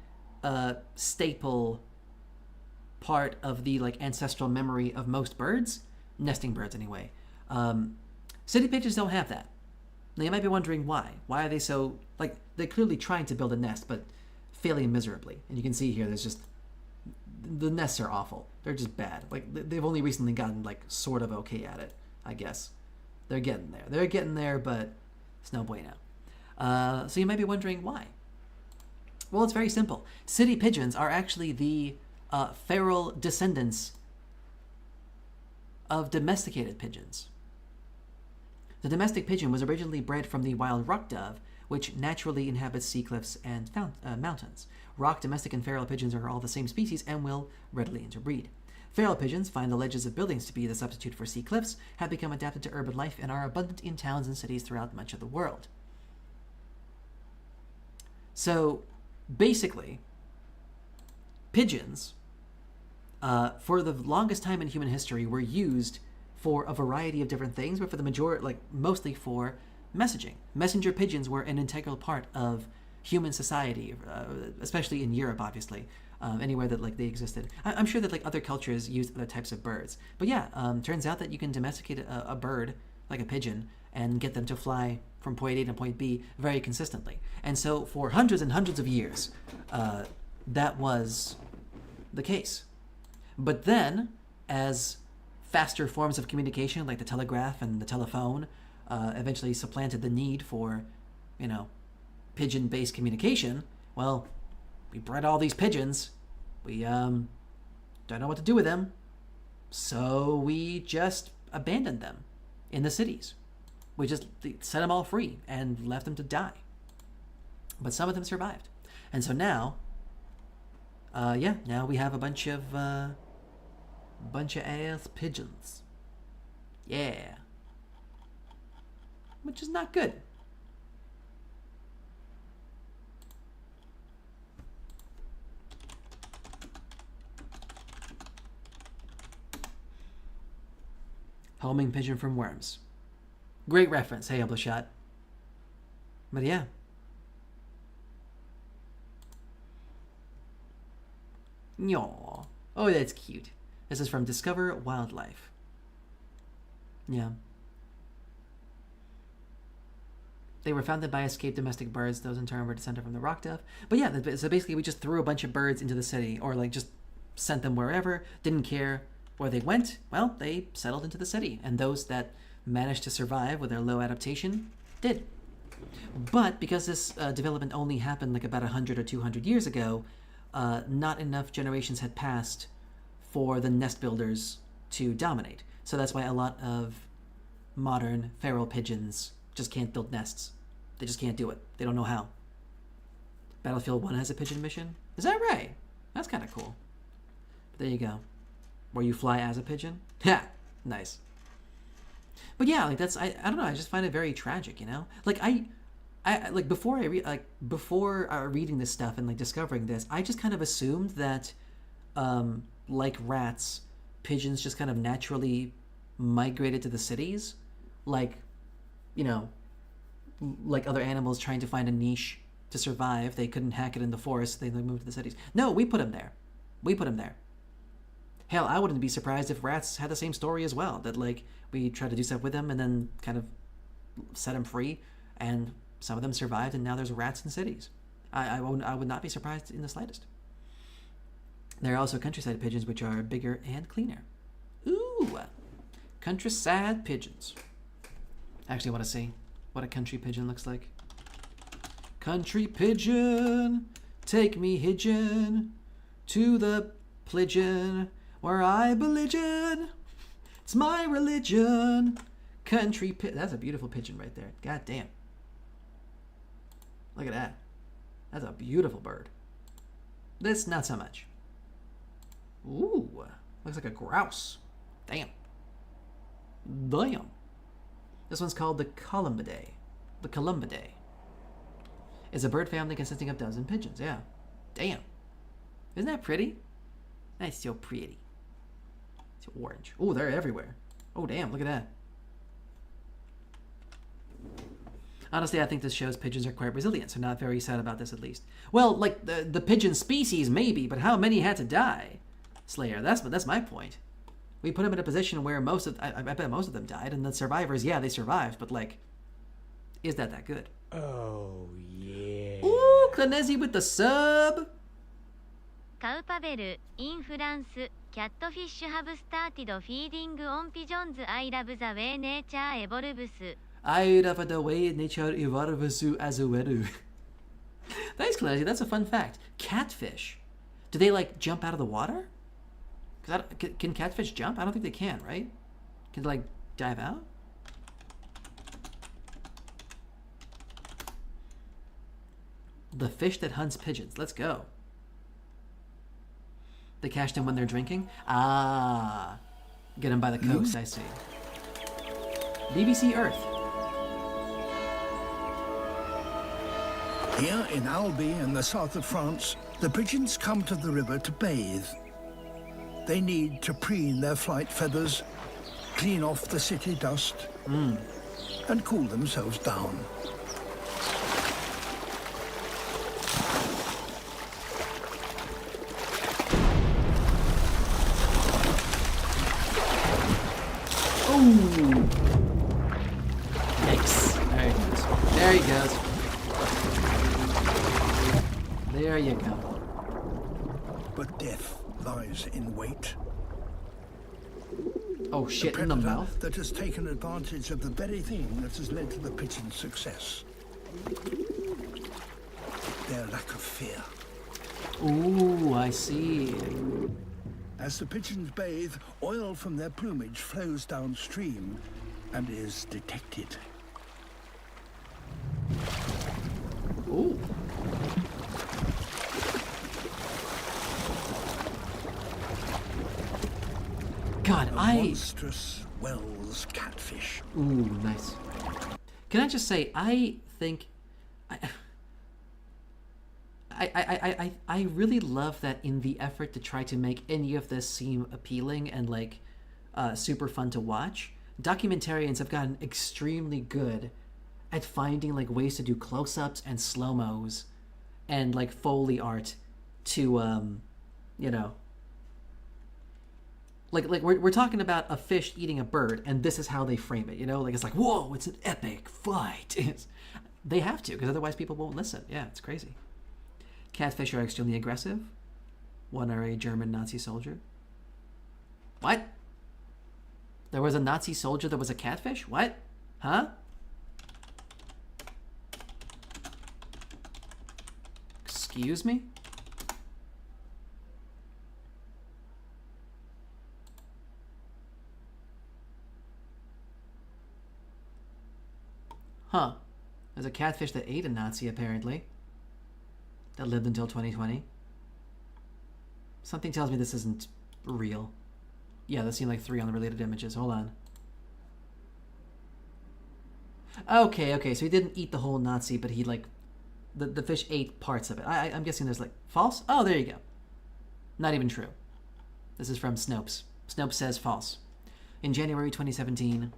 A: staple part of the ancestral memory of most birds, nesting birds anyway. City pigeons don't have that. Now you might be wondering why. Why are they so they're clearly trying to build a nest, but failing miserably. And you can see here, there's just the nests are awful. They're just bad. They've only recently gotten sort of okay at it, I guess. They're getting there. They're getting there, but it's no bueno. So you might be wondering why. Well, it's very simple. City pigeons are actually the feral descendants of domesticated pigeons. The domestic pigeon was originally bred from the wild rock dove, which naturally inhabits sea cliffs and mountains. Rock, domestic, and feral pigeons are all the same species and will readily interbreed. Feral pigeons find the ledges of buildings to be the substitute for sea cliffs, have become adapted to urban life, and are abundant in towns and cities throughout much of the world. So, basically, pigeons, for the longest time in human history, were used for a variety of different things, but for the majority, mostly for messaging. Messenger pigeons were an integral part of human society, especially in Europe, obviously, anywhere that they existed. I'm sure that other cultures used other types of birds, but yeah, turns out that you can domesticate a bird like a pigeon and get them to fly from point A to point B very consistently. And so for hundreds and hundreds of years, that was the case. But then, as faster forms of communication like the telegraph and the telephone eventually supplanted the need for, pigeon-based communication, well, we bred all these pigeons. We don't know what to do with them, so we just abandoned them in the cities. We just set them all free and left them to die. But some of them survived. And so now, now we have a bunch of ass pigeons. Yeah. Which is not good. Homing pigeon from Worms. Great reference, hey Oblershot. But yeah. Yaw. Oh, that's cute. This is from Discover Wildlife. Yeah. They were founded by escaped domestic birds. Those in turn were descended from the rock dove. But yeah, so basically we just threw a bunch of birds into the city, or just sent them wherever, didn't care where they went. Well, they settled into the city, and those that managed to survive with their low adaptation did. But because this development only happened about 100 or 200 years ago, not enough generations had passed for the nest builders to dominate. So that's why a lot of modern feral pigeons just can't build nests. They just can't do it. They don't know how. Battlefield 1 has a pigeon mission? Is that right? That's kind of cool. But there you go. Where you fly as a pigeon. Yeah, nice. But yeah, like that's I don't know. I just find it very tragic, you know. Like I like before reading this stuff and like discovering this, I just kind of assumed that, like rats, pigeons just kind of naturally migrated to the cities, like, you know, like other animals trying to find a niche to survive. They couldn't hack it in the forest. They moved to the cities. No, we put them there. We put them there. Hell, I wouldn't be surprised if rats had the same story as well. That like we tried to do stuff with them and then kind of set them free, and some of them survived, and now there's rats in cities. I would not be surprised in the slightest. There are also countryside pigeons, which are bigger and cleaner. Ooh, countryside pigeons. I actually want to see what a country pigeon looks like. Country pigeon, take me hidgeon to the pigeon where I belligeon. It's my religion. Country pigeon. That's a beautiful pigeon right there. God damn. Look at that. That's a beautiful bird. This, not so much. Ooh, looks like a grouse. Damn. Damn. This one's called the Columbidae. The Columbidae. It's a bird family consisting of dozen pigeons. Yeah. Damn. Isn't that pretty? That's so pretty. It's orange. Oh, they're everywhere. Oh, damn. Look at that. Honestly, I think this shows pigeons are quite resilient, so not very sad about this at least. Well, like, the pigeon species, maybe, but how many had to die? Slayer, that's my point. We put them in a position where I bet most of them died, and the survivors, yeah, they survived, but like, is that good?
I: Oh, yeah.
A: Ooh, Clanesi with the sub!
J: カウパベル in France, catfish have started feeding on pigeons. I love the way nature evolves.
A: I love the way nature evolves as a wedu. Thanks, Clanesi. That's a fun fact. Catfish. Do they like jump out of the water? Can catfish jump? I don't think they can, right? Can they like dive out? The fish that hunts pigeons. Let's go. They catch them when they're drinking? Ah. Get them by the coast, I see. BBC Earth.
K: Here in Albi in the south of France, the pigeons come to the river to bathe. They need to preen their flight feathers, clean off the city dust, and cool themselves down.
A: Ooh. Yikes. There he goes. There he goes. There you go.
K: But death lies in wait.
A: Oh shit, in the mouth?
K: That has taken advantage of the very thing that has led to the pigeon's success. Their lack of fear.
A: Ooh, I see.
K: As the pigeons bathe, oil from their plumage flows downstream and is detected.
A: Ooh. God,
K: monstrous Wells catfish.
A: Ooh, nice. Can I just say, I think I really love that in the effort to try to make any of this seem appealing and like super fun to watch, documentarians have gotten extremely good at finding like ways to do close-ups and slow-mos and like Foley art to you know, like we're talking about a fish eating a bird, and this is how they frame it, you know, like it's like, whoa, it's an epic fight. They have to, because otherwise people won't listen. Yeah, it's crazy. Catfish are extremely aggressive. One are a German Nazi soldier. What? There was a Nazi soldier that was a catfish? What? Huh? Excuse me? Huh. There's a catfish that ate a Nazi, apparently. That lived until 2020. Something tells me this isn't real. Yeah, there seem like 3 unrelated images. Hold on. Okay, so he didn't eat the whole Nazi, but he, like, the fish ate parts of it. I'm guessing there's, like, false? Oh, there you go. Not even true. This is from Snopes. Snopes says false. In January 2017,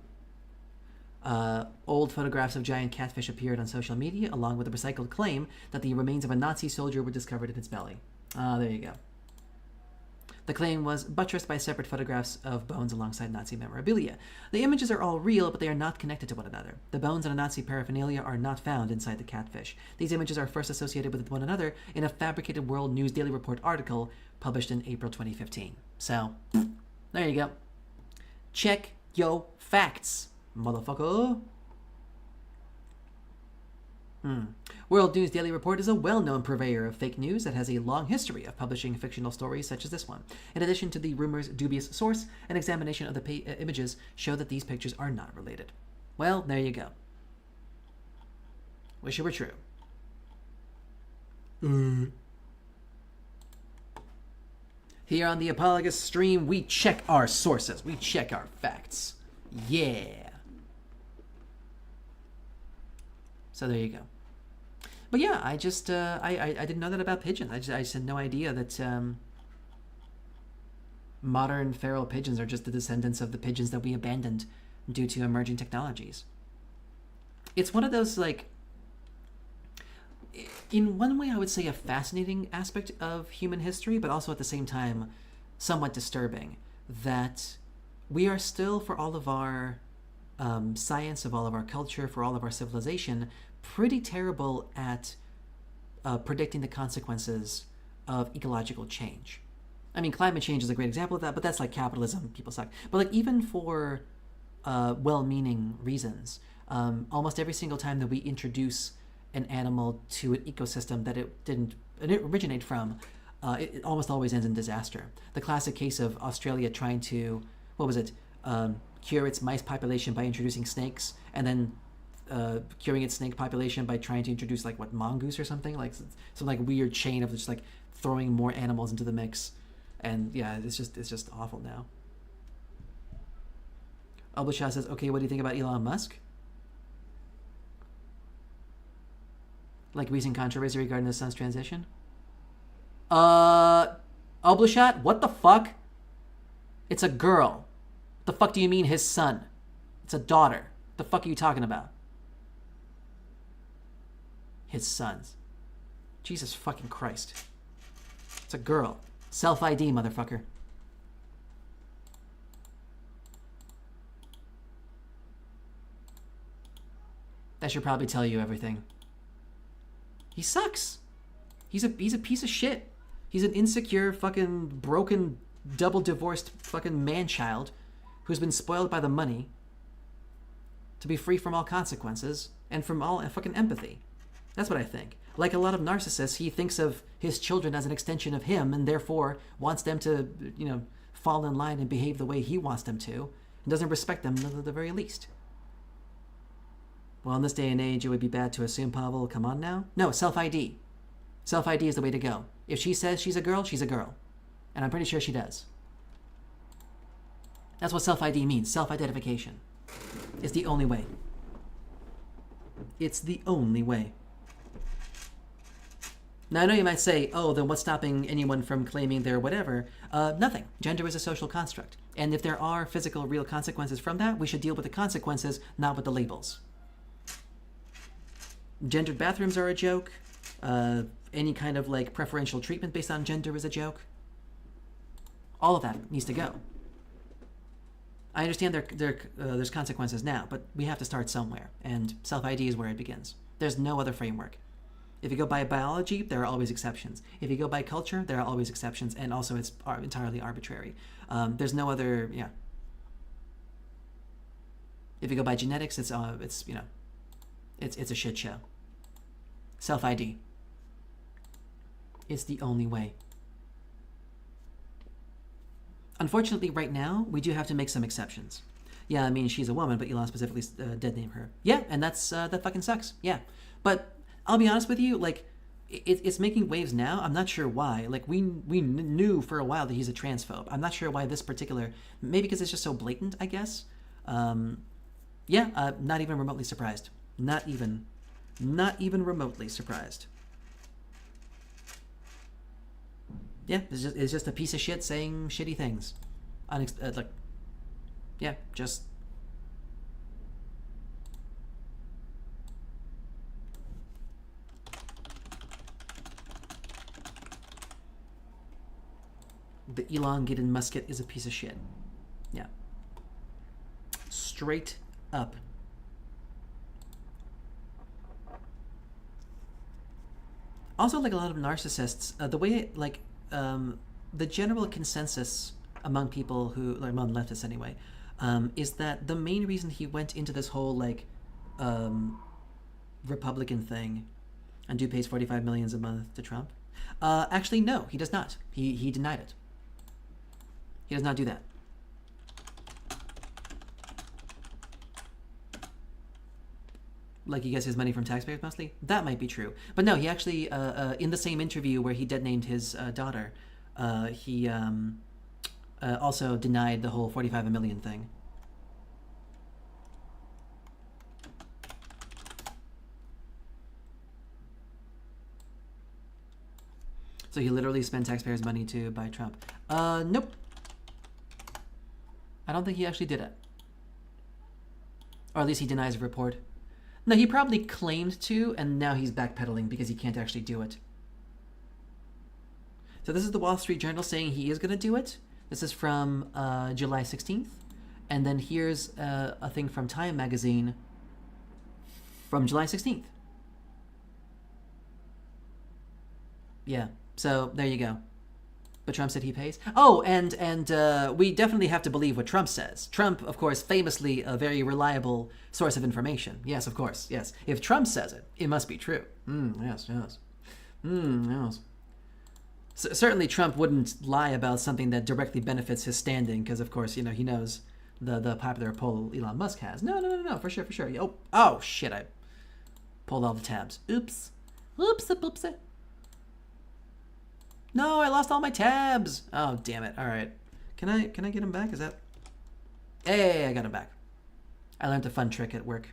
A: old photographs of giant catfish appeared on social media, along with a recycled claim that the remains of a Nazi soldier were discovered in its belly. Ah, there you go. The claim was buttressed by separate photographs of bones alongside Nazi memorabilia. The images are all real, but they are not connected to one another. The bones and a Nazi paraphernalia are not found inside the catfish. These images are first associated with one another in a fabricated World News Daily Report article published in April 2015. So, there you go. Check yo facts, motherfucker. World News Daily Report is a well-known purveyor of fake news that has a long history of publishing fictional stories such as this one. In addition to the rumor's dubious source, an examination of the images show that these pictures are not related. Well, there you go. Wish it were true. Here on the Apologus stream, we check our sources. We check our facts. Yeah. So there you go. But yeah, I just, I didn't know that about pigeons. I just had no idea that modern feral pigeons are just the descendants of the pigeons that we abandoned due to emerging technologies. It's one of those, like, in one way I would say a fascinating aspect of human history, but also at the same time somewhat disturbing, that we are still, for all of our science, of all of our culture, for all of our civilization, pretty terrible at predicting the consequences of ecological change. I mean, climate change is a great example of that, but that's like capitalism. People suck. But like even for well-meaning reasons, almost every single time that we introduce an animal to an ecosystem that it didn't originate from, it almost always ends in disaster. The classic case of Australia trying to, cure its mice population by introducing snakes, and then curing its snake population by trying to introduce mongoose or something, like some weird chain of just throwing more animals into the mix. And yeah, it's just awful now. Albashah says, okay, what do you think about Elon Musk? Like recent controversy regarding the sun's transition? Albashah, what the fuck? It's a girl. The fuck do you mean his son? It's a daughter. The fuck are you talking about? His sons. Jesus fucking Christ. It's a girl. Self-ID, motherfucker. That should probably tell you everything. He sucks. He's a piece of shit. He's an insecure, fucking broken, double divorced fucking man-child who's been spoiled by the money to be free from all consequences and from all fucking empathy. That's what I think. Like a lot of narcissists, he thinks of his children as an extension of him and therefore wants them to, fall in line and behave the way he wants them to, and doesn't respect them at the very least. Well, in this day and age, it would be bad to assume, Pavel. Come on now. No, self-ID. Self-ID is the way to go. If she says she's a girl, she's a girl. And I'm pretty sure she does. That's what self-ID means. Self-identification. It's the only way. It's the only way. Now, I know you might say, oh, then what's stopping anyone from claiming they're whatever? Nothing. Gender is a social construct. And if there are physical, real consequences from that, we should deal with the consequences, not with the labels. Gendered bathrooms are a joke. Any kind of preferential treatment based on gender is a joke. All of that needs to go. I understand there's consequences now, but we have to start somewhere, and self-ID is where it begins. There's no other framework. If you go by biology, there are always exceptions. If you go by culture, there are always exceptions, and also it's entirely arbitrary. There's no other, If you go by genetics, it's a shit show. Self-ID. It's the only way. Unfortunately, right now, we do have to make some exceptions. Yeah, I mean, she's a woman, but Elon specifically dead named her. Yeah, and that fucking sucks. Yeah. But I'll be honest with you, it's making waves now. I'm not sure why. Like we knew for a while that he's a transphobe. I'm not sure why this particular. Maybe because it's just so blatant, I guess. Yeah, not even remotely surprised. Not even remotely surprised. Yeah, it's just a piece of shit saying shitty things. Like, yeah, just. The elongated musket is a piece of shit. Yeah. Straight up. Also, like a lot of narcissists, the way, like, the general consensus among people who, like, among leftists anyway, is that the main reason he went into this whole, like, Republican thing and pays $45 million a month to Trump. Actually, no, he does not. He denied it. He does not do that. Like he gets his money from taxpayers mostly? That might be true. But no, he actually, in the same interview where he dead named his daughter, he also denied the whole 45 million thing. So he literally spent taxpayers' money to buy Trump. Nope. I don't think he actually did it. Or at least he denies a report. No, he probably claimed to, and now he's backpedaling because he can't actually do it. So this is the Wall Street Journal saying he is going to do it. This is from July 16th. And then here's a thing from Time magazine from July 16th. Yeah, so there you go. But Trump said he pays. Oh, and we definitely have to believe what Trump says. Trump, of course, famously a very reliable source of information. Yes, of course, yes. If Trump says it, it must be true. Yes. Yes. Certainly Trump wouldn't lie about something that directly benefits his standing, because, of course, you know, he knows the popular poll Elon Musk has. No, for sure. Oh, shit, I pulled all the tabs. Oops. Oopsie. No, I lost all my tabs. Oh, damn it. All right. Can I get him back? Is that... Hey, I got him back. I learned a fun trick at work.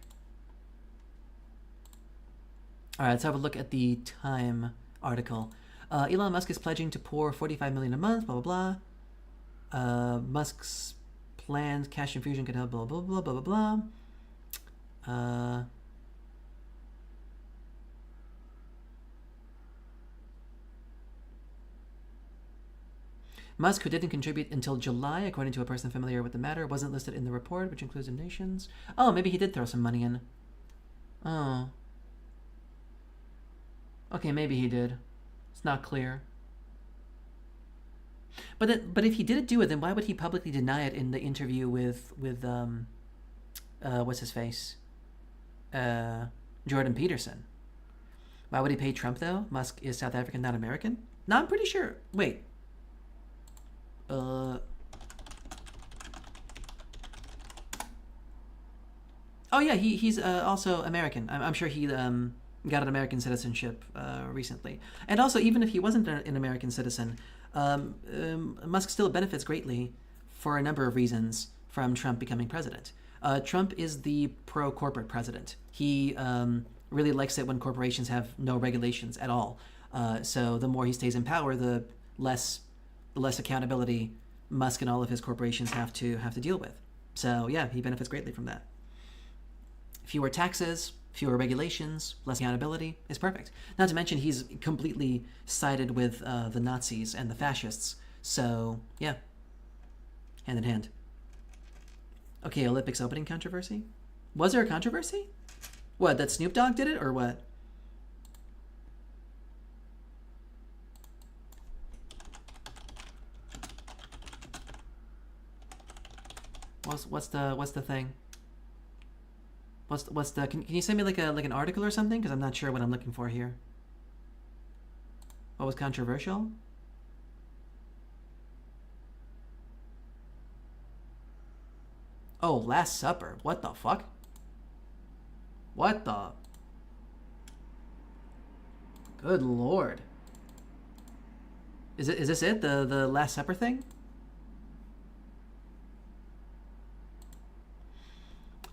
A: All right, let's have a look at the Time article. Elon Musk is pledging to pour $45 million a month, blah, blah, blah. Musk's planned cash infusion could help, blah, blah, blah, blah, blah, blah. Musk, who didn't contribute until July, according to a person familiar with the matter, wasn't listed in the report, which includes donations. Oh, maybe he did throw some money in. Oh. Okay, maybe he did. It's not clear. But if he didn't do it, then why would he publicly deny it in the interview with what's his face? Jordan Peterson. Why would he pay Trump, though? Musk is South African, not American? No, I'm pretty sure. Wait. Oh yeah, he's also American. I'm sure he got an American citizenship recently. And also, even if he wasn't an American citizen, Musk still benefits greatly for a number of reasons from Trump becoming president. Trump is the pro-corporate president. He really likes it when corporations have no regulations at all. So the more he stays in power, the less accountability Musk and all of his corporations have to deal with. So yeah, he benefits greatly from that. Fewer taxes, fewer regulations, less accountability is perfect. Not to mention he's completely sided with the Nazis and the fascists. So yeah, hand in hand. Okay, Olympics opening controversy. Was there a controversy? What, that Snoop Dogg did it or what? What's the thing? What's the can you send me like an article or something, because I'm not sure what I'm looking for here. What was controversial? Oh, Last Supper. What the fuck? What the? Good lord. Is this it? The Last Supper thing?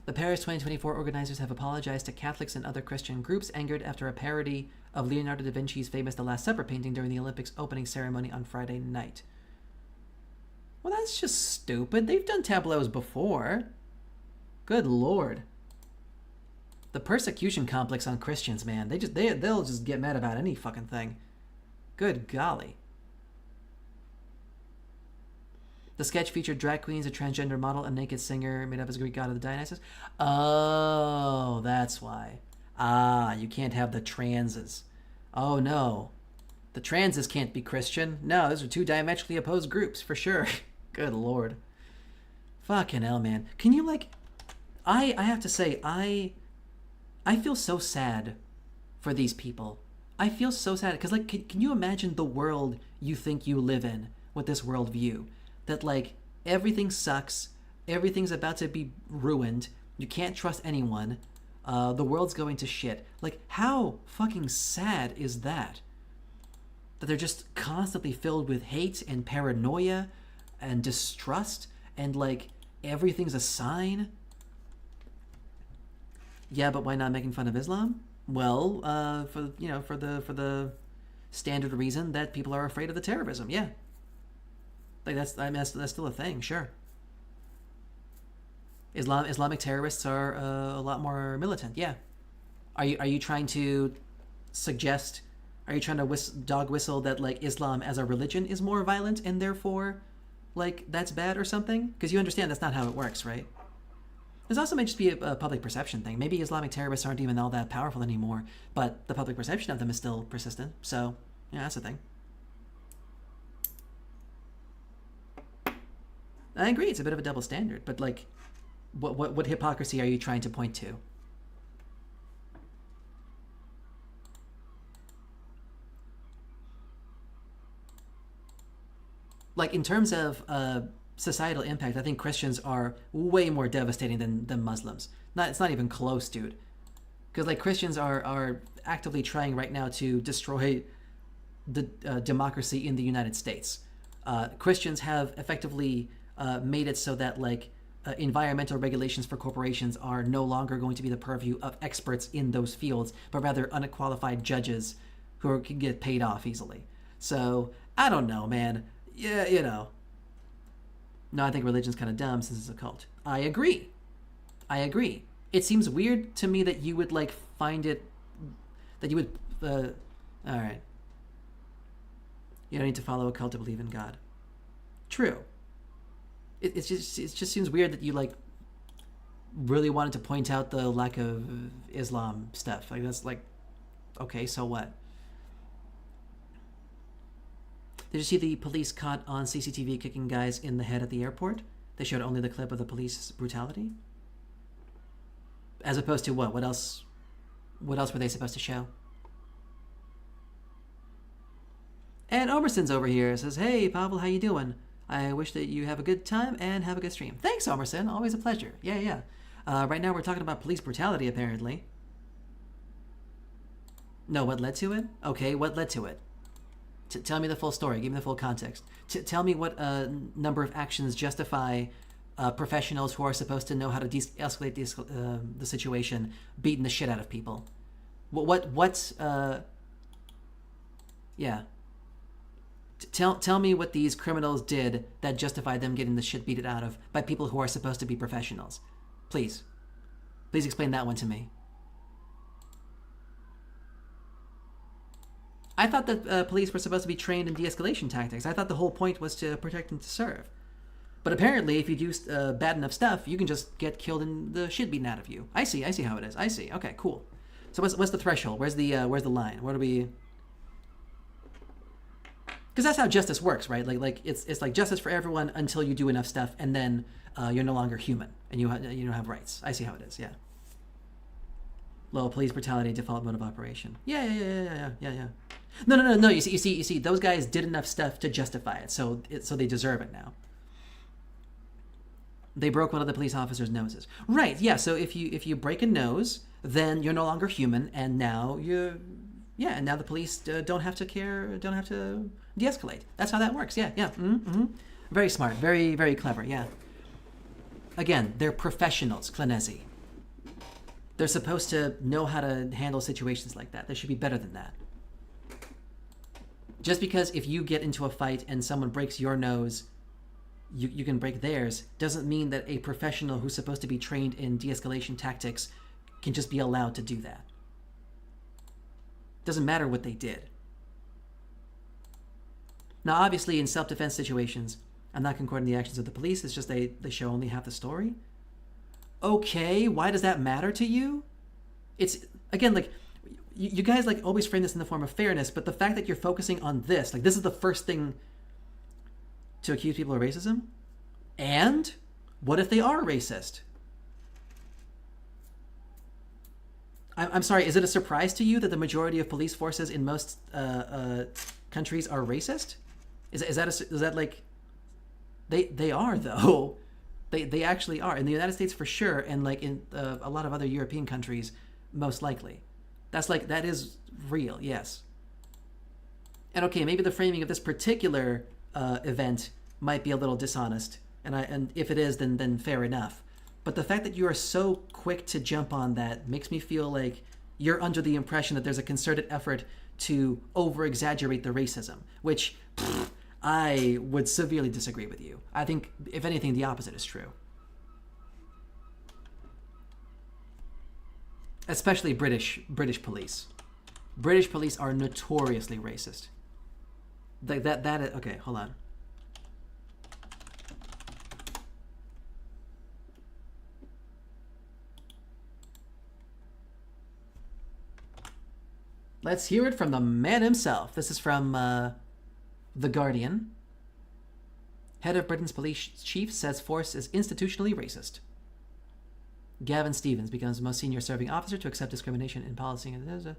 A: The Paris 2024 organizers have apologized to Catholics and other Christian groups angered after a parody of Leonardo da Vinci's famous The Last Supper painting during the Olympics opening ceremony on Friday night. Well, that's just stupid. They've done tableaus before. Good lord. The persecution complex on Christians, man. They'll just get mad about any fucking thing. Good golly. The sketch featured drag queens, a transgender model, a naked singer made up as a Greek god of the Dionysus. Oh, that's why. Ah, you can't have the transes. Oh, no. The transes can't be Christian. No, those are two diametrically opposed groups, for sure. Good lord. Fucking hell, man. Can you, like... I have to say, I feel so sad for these people. I feel so sad. Because, like, can you imagine the world you think you live in with this worldview? That, like, everything sucks, everything's about to be ruined, you can't trust anyone, the world's going to shit. Like, how fucking sad is that? That they're just constantly filled with hate and paranoia and distrust, and, like, everything's a sign? Yeah, but why not making fun of Islam? Well, for the standard reason that people are afraid of the terrorism, yeah. Like that's still a thing, sure. Islamic terrorists are a lot more militant, yeah. Are you trying to suggest? Are you trying to dog whistle that like Islam as a religion is more violent and therefore, like that's bad or something? Because you understand that's not how it works, right? This also may just be a public perception thing. Maybe Islamic terrorists aren't even all that powerful anymore, but the public perception of them is still persistent. So yeah, that's the thing. I agree, it's a bit of a double standard, but like, what hypocrisy are you trying to point to? Like, in terms of societal impact, I think Christians are way more devastating than Muslims. It's not even close, dude. Because like Christians are actively trying right now to destroy the democracy in the United States. Christians have effectively made it so that like environmental regulations for corporations are no longer going to be the purview of experts in those fields, but rather unqualified judges who can get paid off easily. So I don't know, man. Yeah, you know. No, I think religion's kind of dumb since it's a cult. I agree. It seems weird to me that you would like find it, that you would. All right. You don't need to follow a cult to believe in God. True. It just seems weird that you like really wanted to point out the lack of Islam stuff. Like that's like, okay, so what? Did you see the police caught on CCTV kicking guys in the head at the airport? They showed only the clip of the police brutality. As opposed to what? What else were they supposed to show? And Omerson's over here, says, "Hey, Pavel, how you doing? I wish that you have a good time and have a good stream." Thanks, Omerson. Always a pleasure. Yeah. Right now we're talking about police brutality, apparently. No, what led to it? Okay, what led to it? Tell me the full story. Give me the full context. Tell me what number of actions justify professionals who are supposed to know how to de-escalate the situation beating the shit out of people. Yeah. Tell me what these criminals did that justified them getting the shit beaten out of by people who are supposed to be professionals. Please explain that one to me. I thought that police were supposed to be trained in de-escalation tactics. I thought the whole point was to protect and to serve. But apparently, if you do bad enough stuff, you can just get killed and the shit beaten out of you. I see how it is. I see. Okay, cool. So what's the threshold? Where's the line? Where do we? Because that's how justice works, right? Like it's like justice for everyone until you do enough stuff, and then you're no longer human and you don't have rights. I see how it is. Yeah. Low police brutality default mode of operation. Yeah. No. You see, those guys did enough stuff to justify it, so they deserve it now. They broke one of the police officers' noses. Right? Yeah. So if you break a nose, then you're no longer human, and now you're Yeah, and now the police don't have to de-escalate. That's how that works. Yeah, yeah. Mm-hmm. Very smart. Very, very clever. Yeah. Again, they're professionals, Clanesi. They're supposed to know how to handle situations like that. They should be better than that. Just because if you get into a fight and someone breaks your nose, you can break theirs, doesn't mean that a professional who's supposed to be trained in de-escalation tactics can just be allowed to do that. Doesn't matter what they did. Now, obviously, in self-defense situations, I'm not concording the actions of the police. It's just they show only half the story. Okay, why does that matter to you? It's, again, like, you guys, like, always frame this in the form of fairness, but the fact that you're focusing on this, like, this is the first thing to accuse people of racism? And what if they are racist? I'm sorry, is it a surprise to you that the majority of police forces in most countries are racist? Is that like... They are, though. They actually are. In the United States, for sure, and like in a lot of other European countries, most likely. That is real, yes. And okay, maybe the framing of this particular event might be a little dishonest, and if it is, then fair enough. But the fact that you are so quick to jump on that makes me feel like you're under the impression that there's a concerted effort to over-exaggerate the racism, which I would severely disagree with you. I think, if anything, the opposite is true. Especially British police. British police are notoriously racist. Okay, hold on. Let's hear it from the man himself. This is from The Guardian. Head of Britain's police chief says force is institutionally racist. Gavin Stevens becomes the most senior serving officer to accept discrimination in policy on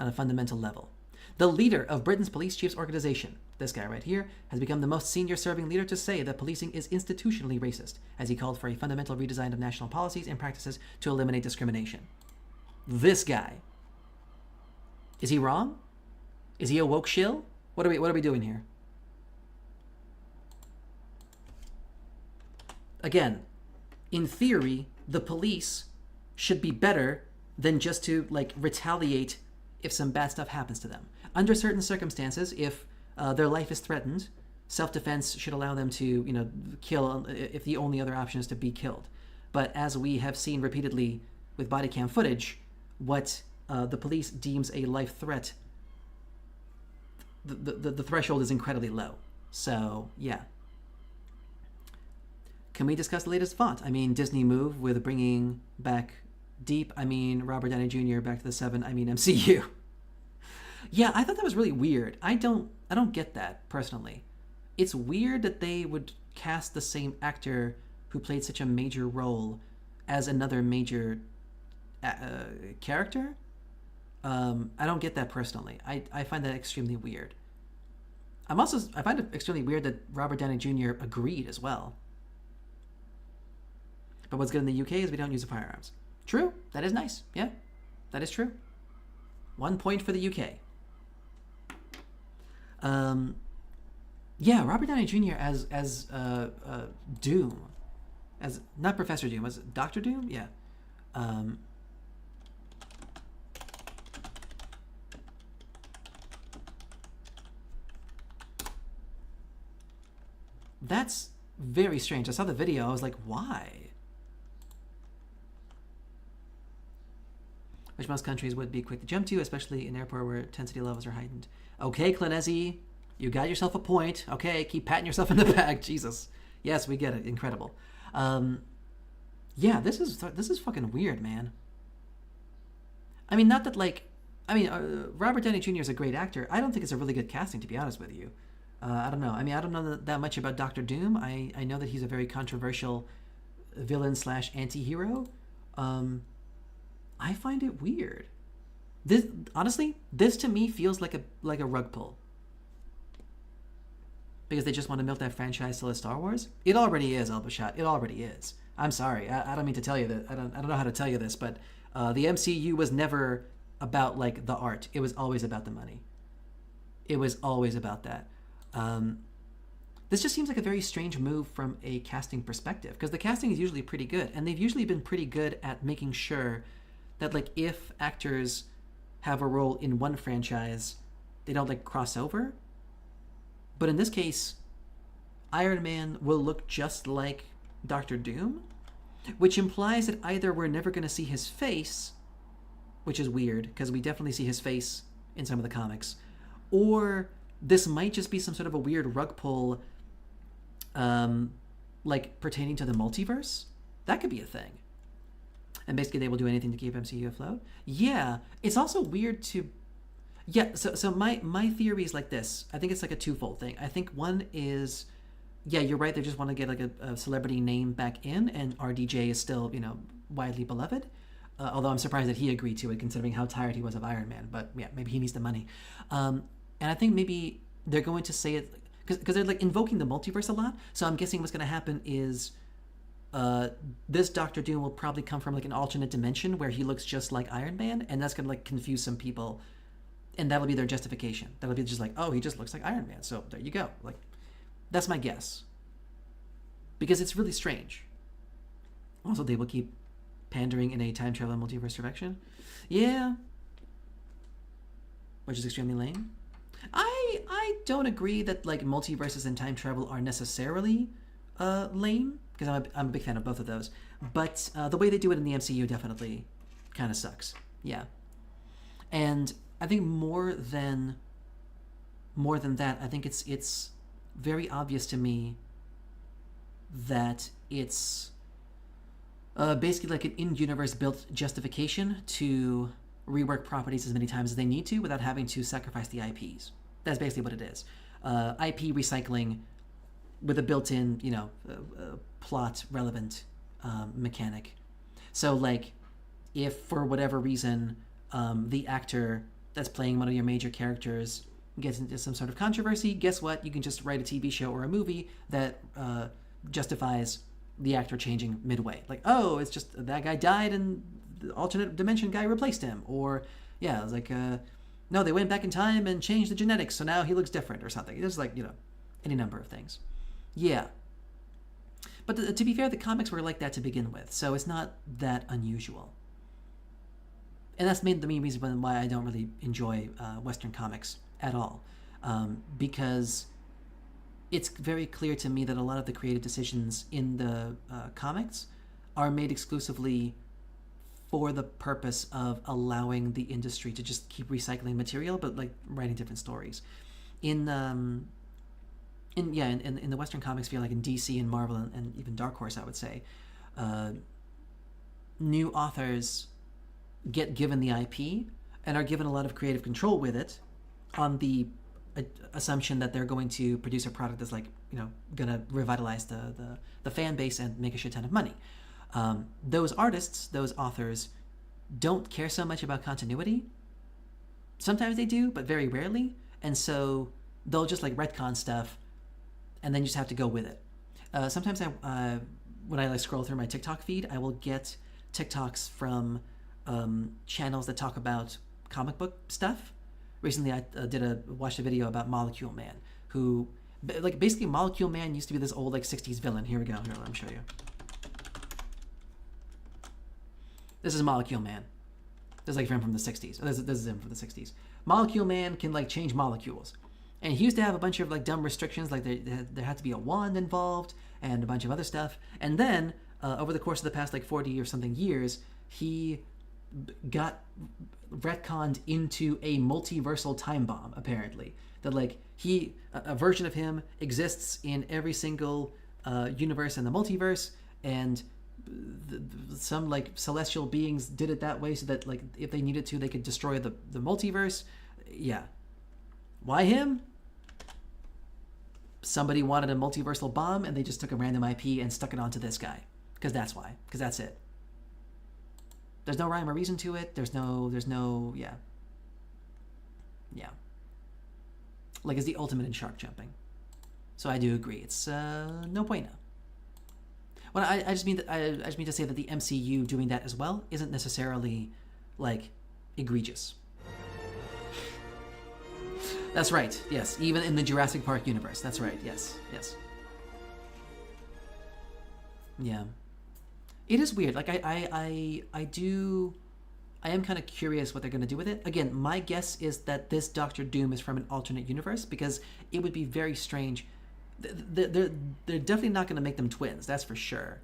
A: a fundamental level. The leader of Britain's police chiefs organization, this guy right here, has become the most senior serving leader to say that policing is institutionally racist, as he called for a fundamental redesign of national policies and practices to eliminate discrimination. This guy. Is he wrong? Is he a woke shill? What are we doing here? Again, in theory, the police should be better than just to like retaliate if some bad stuff happens to them. Under certain circumstances, if their life is threatened, self-defense should allow them to, kill if the only other option is to be killed. But as we have seen repeatedly with body cam footage, what the police deems a life threat, the threshold is incredibly low. So, yeah. Can we discuss the latest font? I mean, Disney move with bringing back Deep. I mean, Robert Downey Jr. back to the 7. I mean, MCU. Yeah, I thought that was really weird. I don't get that, personally. It's weird that they would cast the same actor who played such a major role as another major character. I don't get that personally. I find that extremely weird. I find it extremely weird that Robert Downey Jr. agreed as well. But what's good in the UK is we don't use the firearms. True. That is nice. Yeah, that is true. 1 point for the UK. Yeah, Robert Downey Jr. as Doom, as not Professor Doom, as Dr. Doom. Yeah. That's very strange. I saw the video. I was like, why? Which most countries would be quick to jump to, especially in an airport where intensity levels are heightened. Okay, Clanesi, you got yourself a point. Okay, keep patting yourself in the back. Jesus. Yes, we get it. Incredible. Yeah, this is fucking weird, man. I mean, not that like... I mean, Robert Downey Jr. is a great actor. I don't think it's a really good casting, to be honest with you. I don't know. I mean, I don't know that much about Dr. Doom. I know that he's a very controversial villain / anti-hero. I find it weird. This, honestly, this to me feels like a rug pull. Because they just want to milk that franchise till it's Star Wars. It already is, Elbashat. It already is. I'm sorry. I don't mean to tell you that. I don't know how to tell you this, but the MCU was never about like the art. It was always about the money. It was always about that. This just seems like a very strange move from a casting perspective, because the casting is usually pretty good, and they've usually been pretty good at making sure that like if actors have a role in one franchise, they don't like cross over. But in this case, Iron Man will look just like Doctor Doom, which implies that either we're never going to see his face, which is weird because we definitely see his face in some of the comics, or this might just be some sort of a weird rug pull, like pertaining to the multiverse. That could be a thing. And basically they will do anything to keep MCU afloat. Yeah, it's also weird to... Yeah, so my theory is like this. I think it's like a twofold thing. I think one is, yeah, you're right, they just want to get like a celebrity name back in, and RDJ is still, you know, widely beloved. Although I'm surprised that he agreed to it, considering how tired he was of Iron Man. But yeah, maybe he needs the money. And I think maybe they're going to say it, because they're like invoking the multiverse a lot. So I'm guessing what's going to happen is this Doctor Doom will probably come from like an alternate dimension where he looks just like Iron Man, and that's going to like confuse some people. And that'll be their justification. That'll be just like, oh, he just looks like Iron Man. So there you go. Like, that's my guess. Because it's really strange. Also, they will keep pandering in a time travel multiverse direction. Yeah. Which is extremely lame. I don't agree that like multiverses and time travel are necessarily lame, because I'm a big fan of both of those. But the way they do it in the MCU definitely kind of sucks. Yeah. And I think more than that, I think it's very obvious to me that it's basically like an in-universe built justification to rework properties as many times as they need to without having to sacrifice the IPs. That's basically what it is. IP recycling with a built-in, you know, plot-relevant mechanic. So, like, if for whatever reason the actor that's playing one of your major characters gets into some sort of controversy, guess what? You can just write a TV show or a movie that justifies the actor changing midway. Like, oh, it's just that guy died and the alternate dimension guy replaced him. Or, yeah, it's like, no, they went back in time and changed the genetics, so now he looks different or something. It's like, you know, any number of things. Yeah. But to be fair, the comics were like that to begin with, so it's not that unusual. And that's the main reason why I don't really enjoy Western comics at all. Because it's very clear to me that a lot of the creative decisions in the comics are made exclusively for the purpose of allowing the industry to just keep recycling material, but like writing different stories. In the Western comic sphere, like in DC and Marvel and even Dark Horse, I would say, new authors get given the IP and are given a lot of creative control with it, on the assumption that they're going to produce a product that's like, you know, gonna revitalize the fan base and make a shit ton of money. Those artists, those authors, don't care so much about continuity. Sometimes they do, but very rarely. And so they'll just like retcon stuff, and then you just have to go with it. Sometimes when I like scroll through my TikTok feed, I will get TikToks from channels that talk about comic book stuff. Recently, I watched a video about Molecule Man, who, like, basically Molecule Man used to be this old, like, 60s villain. Here we go. Here, let me show you. This is Molecule Man. This is, like, from the 60s. This is him from the 60s. Molecule Man can, like, change molecules. And he used to have a bunch of, like, dumb restrictions, like there had to be a wand involved and a bunch of other stuff. And then, over the course of the past, like, 40 or something years, he got retconned into a multiversal time bomb, apparently. That, like, a version of him exists in every single universe in the multiverse, and some, like, celestial beings did it that way so that, like, if they needed to, they could destroy the multiverse. Yeah. Why him? Somebody wanted a multiversal bomb, and they just took a random IP and stuck it onto this guy. Because that's why. Because that's it. There's no rhyme or reason to it. There's no, yeah. Yeah. Like, it's the ultimate in shark jumping. So I do agree. It's, no bueno. Well, I just mean to say that the MCU doing that as well isn't necessarily, like, egregious. That's right, yes. Even in the Jurassic Park universe. That's right, yes, yes. Yeah. It is weird. Like, I am kind of curious what they're going to do with it. Again, my guess is that this Doctor Doom is from an alternate universe, because it would be very strange. They're definitely not going to make them twins, that's for sure.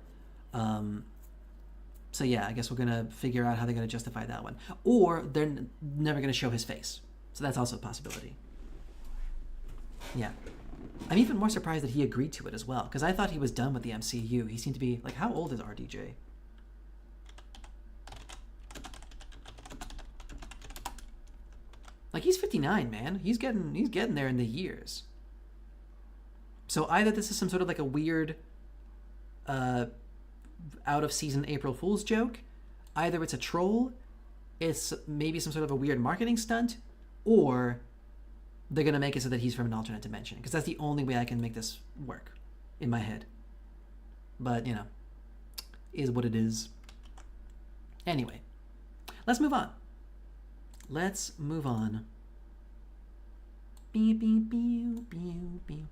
A: So yeah, I guess we're going to figure out how they're going to justify that one. Or they're never going to show his face. So that's also a possibility. Yeah. I'm even more surprised that he agreed to it as well, because I thought he was done with the MCU. He seemed to be, like, how old is RDJ? Like, he's 59, man. He's getting there in the years. So either this is some sort of like a weird out of season April Fool's joke, either it's a troll, it's maybe some sort of a weird marketing stunt, or they're going to make it so that he's from an alternate dimension, because that's the only way I can make this work in my head. But, you know, is what it is. Anyway, let's move on. Let's move on. Beep, beep, beep, beep, beep.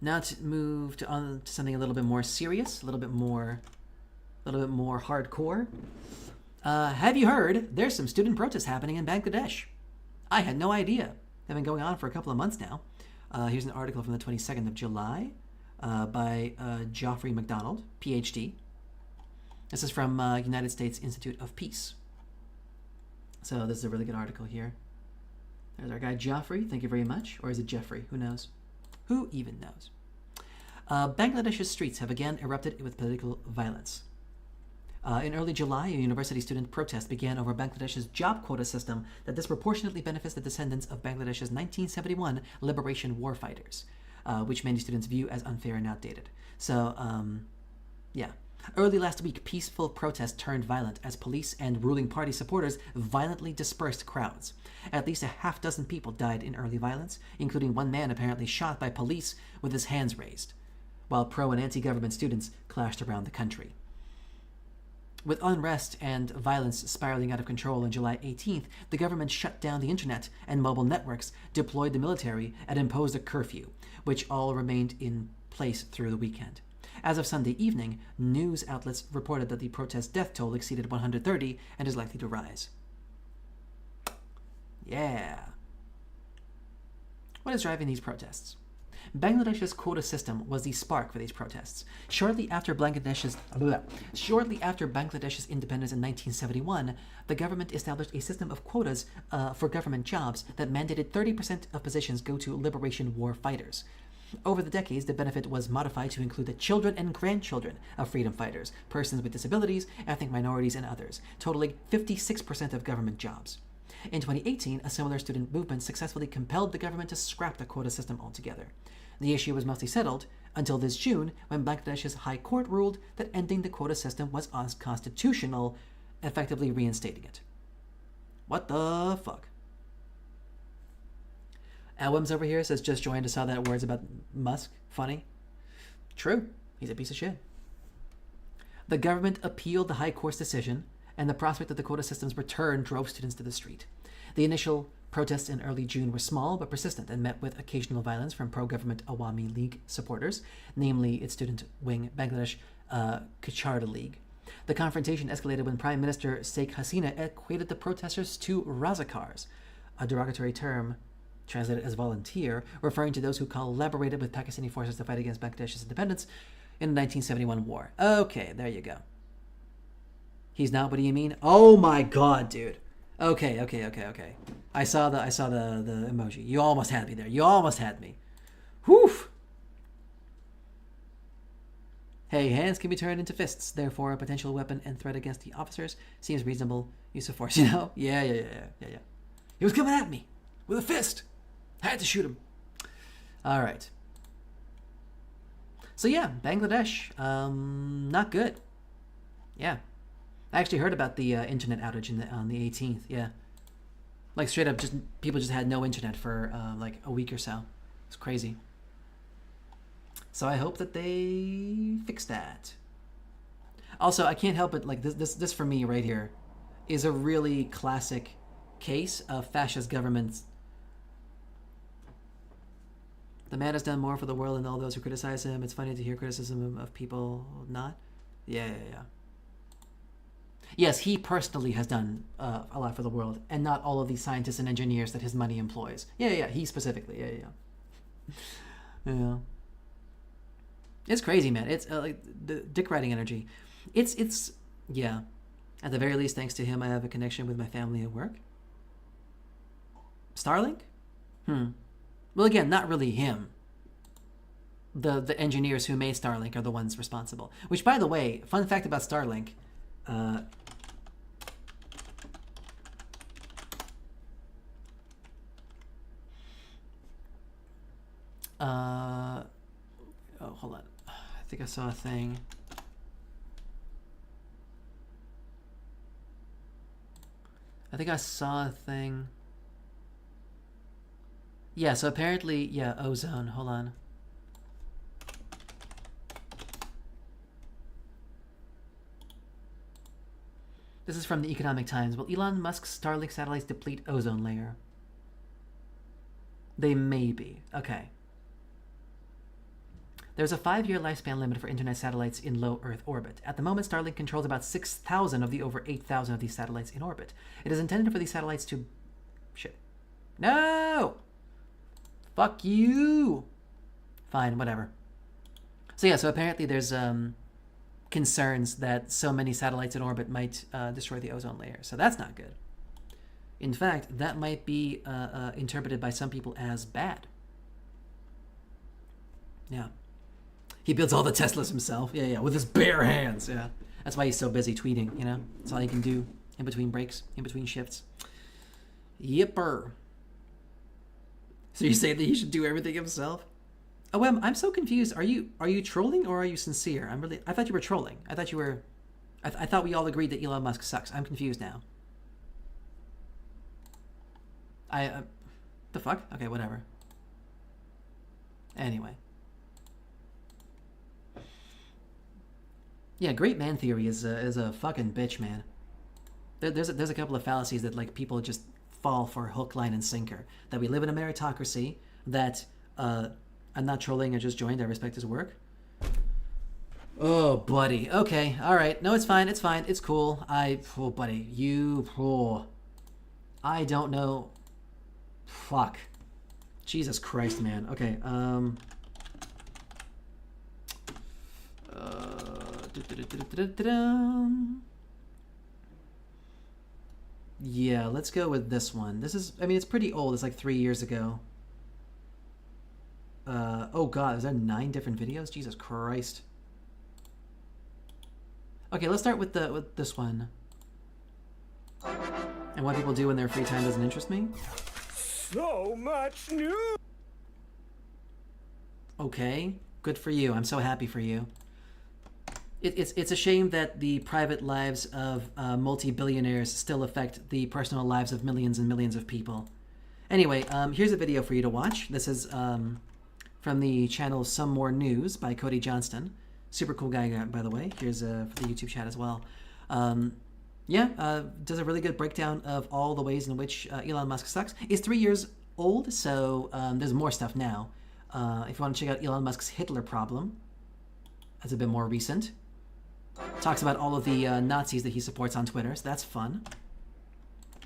A: Now to move on to something a little bit more serious, a little bit more hardcore. Have you heard there's some student protests happening in Bangladesh? I had no idea. They've been going on for a couple of months now. Here's an article from the 22nd of July by Geoffrey MacDonald, PhD. This is from United States Institute of Peace. So this is a really good article here. There's our guy Geoffrey, thank you very much. Or is it Jeffrey? Who knows? Who even knows? Bangladesh's streets have again erupted with political violence. In early July, a university student protest began over Bangladesh's job quota system that disproportionately benefits the descendants of Bangladesh's 1971 liberation war fighters, which many students view as unfair and outdated. So, yeah. Early last week, peaceful protests turned violent as police and ruling party supporters violently dispersed crowds. At least a half-dozen people died in early violence, including one man apparently shot by police with his hands raised, while pro- and anti-government students clashed around the country. With unrest and violence spiraling out of control on July 18th, the government shut down the internet and mobile networks, deployed the military, and imposed a curfew, which all remained in place through the weekend. As of Sunday evening, news outlets reported that the protest death toll exceeded 130 and is likely to rise. Yeah. What is driving these protests? Bangladesh's quota system was the spark for these protests. Shortly after Bangladesh's independence in 1971, the government established a system of quotas for government jobs that mandated 30% of positions go to liberation war fighters. Over the decades, the benefit was modified to include the children and grandchildren of freedom fighters, persons with disabilities, ethnic minorities, and others, totaling 56% of government jobs. In 2018, a similar student movement successfully compelled the government to scrap the quota system altogether. The issue was mostly settled until this June, when Bangladesh's High Court ruled that ending the quota system was unconstitutional, effectively reinstating it. What the fuck? Alwim's over here says, just joined, saw that words about Musk. Funny. True. He's a piece of shit. The government appealed the High Court's decision, and the prospect of the quota system's return drove students to the street. The initial protests in early June were small but persistent and met with occasional violence from pro-government Awami League supporters, namely its student wing Bangladesh Kacharda League. The confrontation escalated when Prime Minister Sheikh Hasina equated the protesters to Razakars, a derogatory term translated as volunteer, referring to those who collaborated with Pakistani forces to fight against Bangladesh's independence in the 1971 war. Okay, there you go. He's not, what do you mean? Oh my god, dude. Okay. I saw the emoji. You almost had me there. You almost had me. Whew. Hey, hands can be turned into fists. Therefore, a potential weapon and threat against the officers seems reasonable use of force, you know? Yeah. He was coming at me with a fist. I had to shoot him. All right. So yeah, Bangladesh, not good. Yeah. I actually heard about the internet outage on the 18th, yeah. Like straight up, just people just had no internet for like a week or so. It's crazy. So I hope that they fix that. Also, I can't help it, like, this for me right here is a really classic case of fascist governments. The man has done more for the world than all those who criticize him. It's funny to hear criticism of people not. Yeah. Yes, he personally has done a lot for the world, and not all of these scientists and engineers that his money employs. Yeah, he specifically. Yeah. It's crazy, man. It's like the dick riding energy. It's yeah. At the very least, thanks to him, I have a connection with my family at work. Starlink? Well, again, not really him. The engineers who made Starlink are the ones responsible. Which, by the way, fun fact about Starlink. Oh, hold on. I think I saw a thing. Yeah, so apparently, yeah, ozone. Hold on. This is from the Economic Times. Will Elon Musk's Starlink satellites deplete ozone layer? They may be. Okay. There's a 5-year lifespan limit for internet satellites in low Earth orbit. At the moment, Starlink controls about 6,000 of the over 8,000 of these satellites in orbit. It is intended for these satellites to... Shit. No! Fuck you! Fine, whatever. So yeah, so apparently there's concerns that so many satellites in orbit might destroy the ozone layer. So that's not good. In fact, that might be interpreted by some people as bad. Yeah. He builds all the Teslas himself. Yeah, with his bare hands. Yeah. That's why he's so busy tweeting, you know? That's all he can do in between breaks, in between shifts. Yipper. So you say that he should do everything himself? Oh, I'm so confused. Are you trolling or are you sincere? I thought you were trolling. I thought you were... I thought we all agreed that Elon Musk sucks. I'm confused now. The fuck? Okay, whatever. Anyway. Yeah, great man theory is a fucking bitch, man. There's a couple of fallacies that like people just fall for hook, line, and sinker. That we live in a meritocracy. That I'm not trolling. I just joined. I respect his work. Oh, buddy. Okay, all right. No, it's fine. It's fine. It's cool. Oh, buddy, I don't know. Fuck. Jesus Christ, man. Okay. Yeah, let's go with this one. This is, I mean, it's pretty old. It's like 3 years ago. Oh god, is there 9 different videos? Jesus Christ. Okay, let's start with this one. And what people do in their free time doesn't interest me.
I: So much news.
A: Okay, good for you. I'm so happy for you. It's a shame that the private lives of multi-billionaires still affect the personal lives of millions and millions of people. Anyway, here's a video for you to watch. This is from the channel Some More News by Cody Johnston. Super cool guy, by the way. Here's for the YouTube chat as well. Does a really good breakdown of all the ways in which Elon Musk sucks. It's 3 years old, so there's more stuff now. If you want to check out Elon Musk's Hitler problem, that's a bit more recent. Talks about all of the Nazis that he supports on Twitter, so that's fun.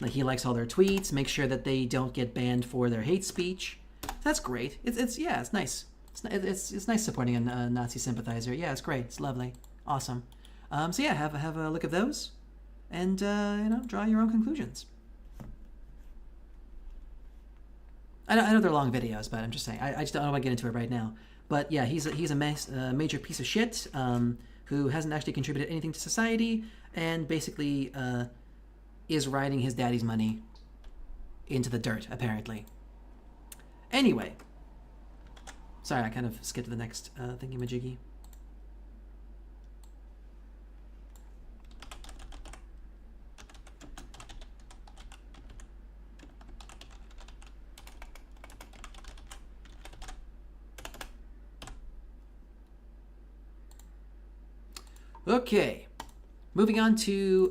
A: Like, he likes all their tweets, makes sure that they don't get banned for their hate speech. That's great. It's nice. It's nice supporting a Nazi sympathizer. Yeah, it's great. It's lovely. Awesome. So yeah, have a look at those, and draw your own conclusions. I know they're long videos, but I'm just saying. I just don't want to get into it right now. But yeah, he's a major piece of shit who hasn't actually contributed anything to society, and basically is riding his daddy's money into the dirt, apparently. Anyway. Sorry, I kind of skipped to the next thingy-majiggy. Okay, moving on to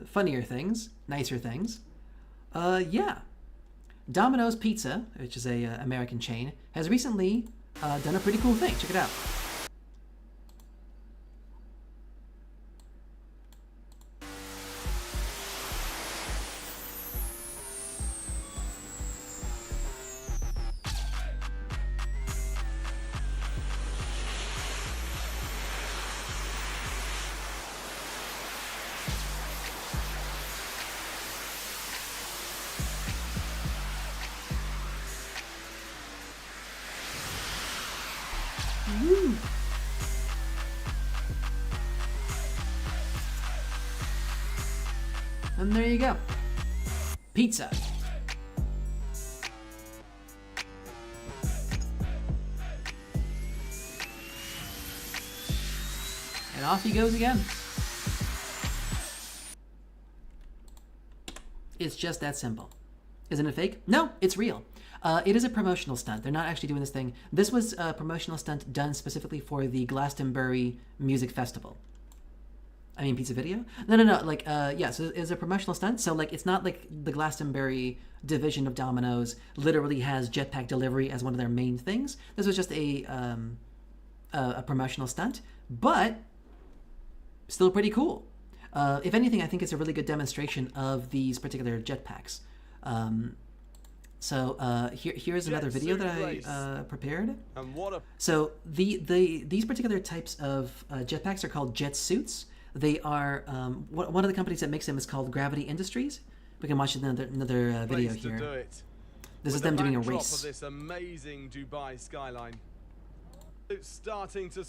A: funnier things, nicer things. Yeah, Domino's Pizza, which is a American chain, has recently done a pretty cool thing. Check it out. Woo. And there you go. Pizza. And off he goes again. It's just that simple. Isn't it fake? No, it's real. It is a promotional stunt. They're not actually doing this thing. This was a promotional stunt done specifically for the Glastonbury Music Festival. I mean, pizza video? No. Like, yeah, so it's a promotional stunt. So, like, it's not like the Glastonbury division of Domino's literally has jetpack delivery as one of their main things. This was just a promotional stunt, but still pretty cool. If anything, I think it's a really good demonstration of these particular jetpacks. Here's another video that I prepared. So these particular types of jetpacks are called jet suits. They are one of the companies that makes them is called Gravity Industries. We can watch another video here. This is them doing a race.
L: Of this amazing Dubai skyline. It's starting to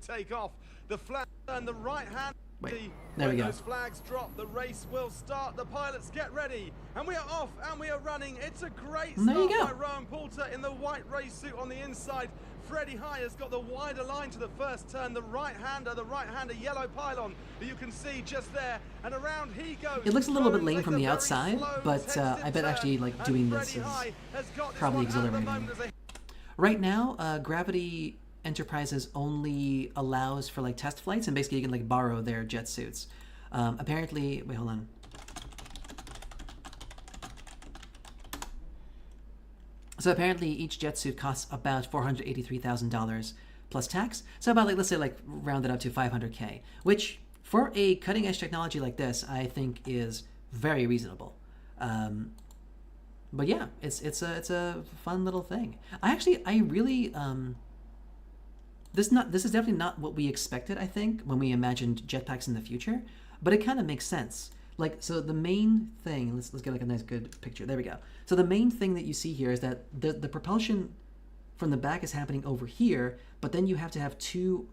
L: take off. The flag and the right hand.
A: Wait, there we go.
L: Those flags drop, the race will start. The pilots get ready, and we are off and we are running. It's a great start by Rowan Poulter in the white race suit on the inside. Freddie High has got the wider line to the first turn. The right-hander yellow pylon that you can see just there, and around he goes.
A: It looks a little bit lame from the outside, but I bet actually like doing this is probably exhilarating. Right now, Gravity Enterprises only allows for like test flights, and basically you can like borrow their jet suits. Apparently, wait, hold on. So apparently each jet suit costs about $483,000 plus tax. So about like, let's say like round it up to 500K, which for a cutting edge technology like this, I think is very reasonable. But yeah, it's a fun little thing. I really this is definitely not what we expected, I think, when we imagined jetpacks in the future, but it kind of makes sense. Like, so the main thing, let's get like a nice good picture. There we go. So the main thing that you see here is that the propulsion from the back is happening over here, but then you have to have two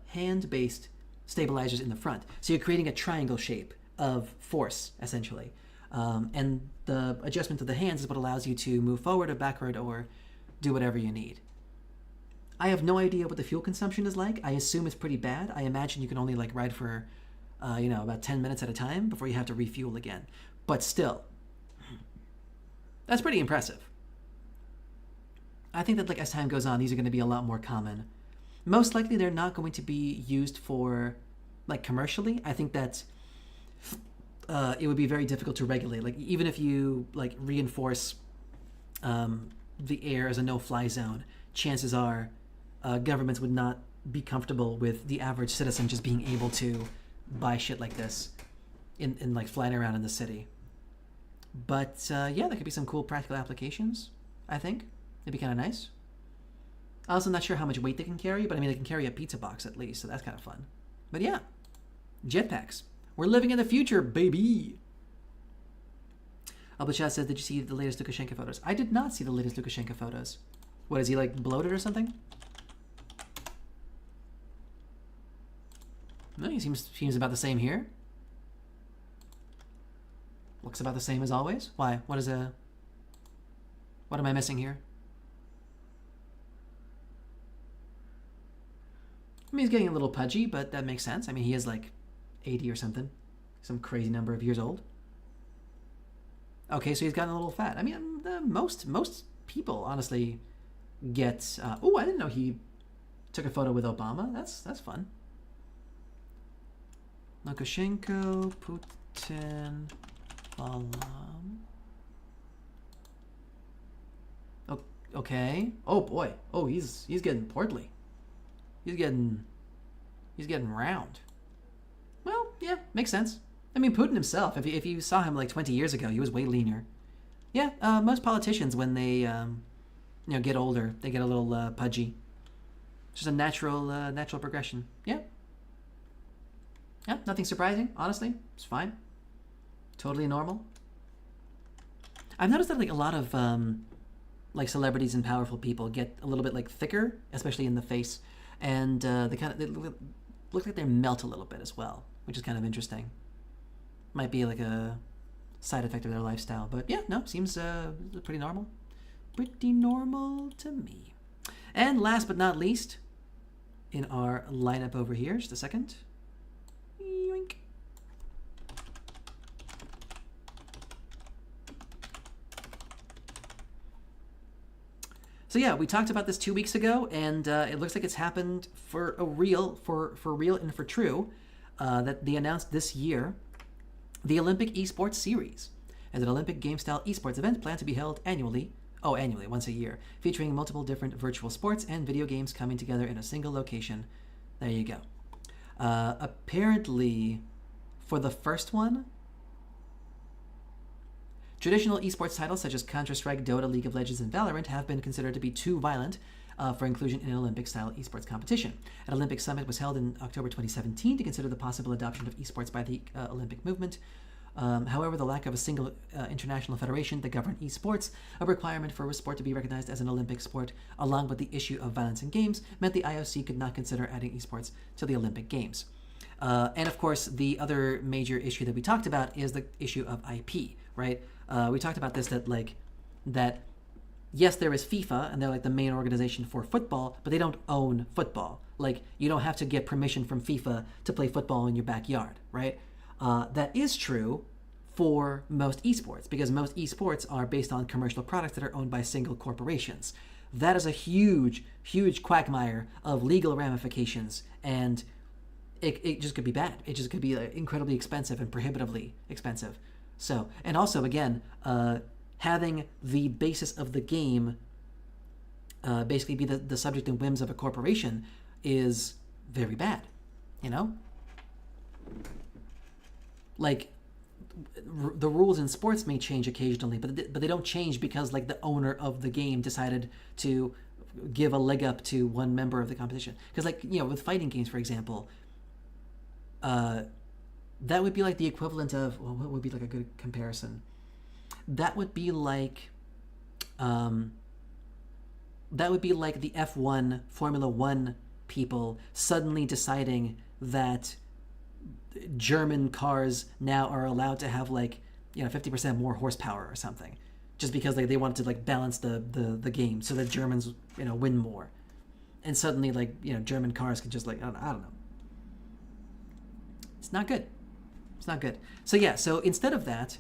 A: hand-based stabilizers in the front. So you're creating a triangle shape of force, essentially. And the adjustment of the hands is what allows you to move forward or backward or do whatever you need. I have no idea what the fuel consumption is like. I assume it's pretty bad. I imagine you can only like ride for, about 10 minutes at a time before you have to refuel again. But still, that's pretty impressive. I think that like as time goes on, these are going to be a lot more common. Most likely they're not going to be used for like commercially. I think that it would be very difficult to regulate. Like even if you like reinforce the air as a no-fly zone, chances are governments would not be comfortable with the average citizen just being able to buy shit like this in like flying around in the city. But yeah, there could be some cool practical applications, I think. It'd be kind of nice. I'm also not sure how much weight they can carry, but I mean, they can carry a pizza box at least, so that's kind of fun. But yeah, jetpacks. We're living in the future, baby! Albachat says, did you see the latest Lukashenko photos? I did not see the latest Lukashenko photos. What, is he like bloated or something? No, he seems about the same here. Looks about the same as always. Why? What am I missing here? I mean, he's getting a little pudgy, but that makes sense. I mean, he is like 80 or something. Some crazy number of years old. Okay, so he's gotten a little fat. I mean, most people, honestly, get... oh, I didn't know he took a photo with Obama. That's fun. Lukashenko, Putin, Balam. Okay. Oh boy. Oh, he's getting portly. He's getting round. Well, yeah, makes sense. I mean, Putin himself, if you saw him like 20 years ago, he was way leaner. Yeah, most politicians, when they get older, they get a little pudgy. Just a natural progression. Yeah. Yeah, nothing surprising, honestly. It's fine. Totally normal. I've noticed that like a lot of like celebrities and powerful people get a little bit like thicker, especially in the face, and they look like they melt a little bit as well, which is kind of interesting. Might be like a side effect of their lifestyle, but yeah, no, seems pretty normal. Pretty normal to me. And last but not least, in our lineup over here, just a second. Yoink. So yeah, we talked about this 2 weeks ago, and it looks like it's happened for real and for true. That they announced this year the Olympic Esports Series, as an Olympic game-style esports event planned to be held annually, once a year, featuring multiple different virtual sports and video games coming together in a single location. There you go. Apparently, for the first one, traditional esports titles such as Counter-Strike, Dota, League of Legends, and Valorant have been considered to be too violent for inclusion in an Olympic-style esports competition. An Olympic summit was held in October 2017 to consider the possible adoption of esports by the Olympic movement. However, the lack of a single international federation that governed esports, a requirement for a sport to be recognized as an Olympic sport, along with the issue of violence in games, meant the IOC could not consider adding esports to the Olympic Games. And of course, the other major issue that we talked about is the issue of IP, right? We talked about this, that yes, there is FIFA, and they're like the main organization for football, but they don't own football. Like, you don't have to get permission from FIFA to play football in your backyard, right? That is true for most esports, because most esports are based on commercial products that are owned by single corporations. That is a huge, huge quagmire of legal ramifications, and it just could be bad. It just could be incredibly expensive and prohibitively expensive. So, and also, again, having the basis of the game basically be the subject and whims of a corporation is very bad, you know? Like, the rules in sports may change occasionally, but they don't change because, like, the owner of the game decided to give a leg up to one member of the competition. Because, like, you know, with fighting games, for example, that would be like the equivalent of, well, what would be like a good comparison? That would be like the F1 Formula 1 people suddenly deciding that German cars now are allowed to have, like, you know, 50% more horsepower or something, just because they wanted to, like, balance the game so that Germans, you know, win more. And suddenly, like, you know, German cars can just, like, I don't know. It's not good. It's not good. So yeah, so instead of that,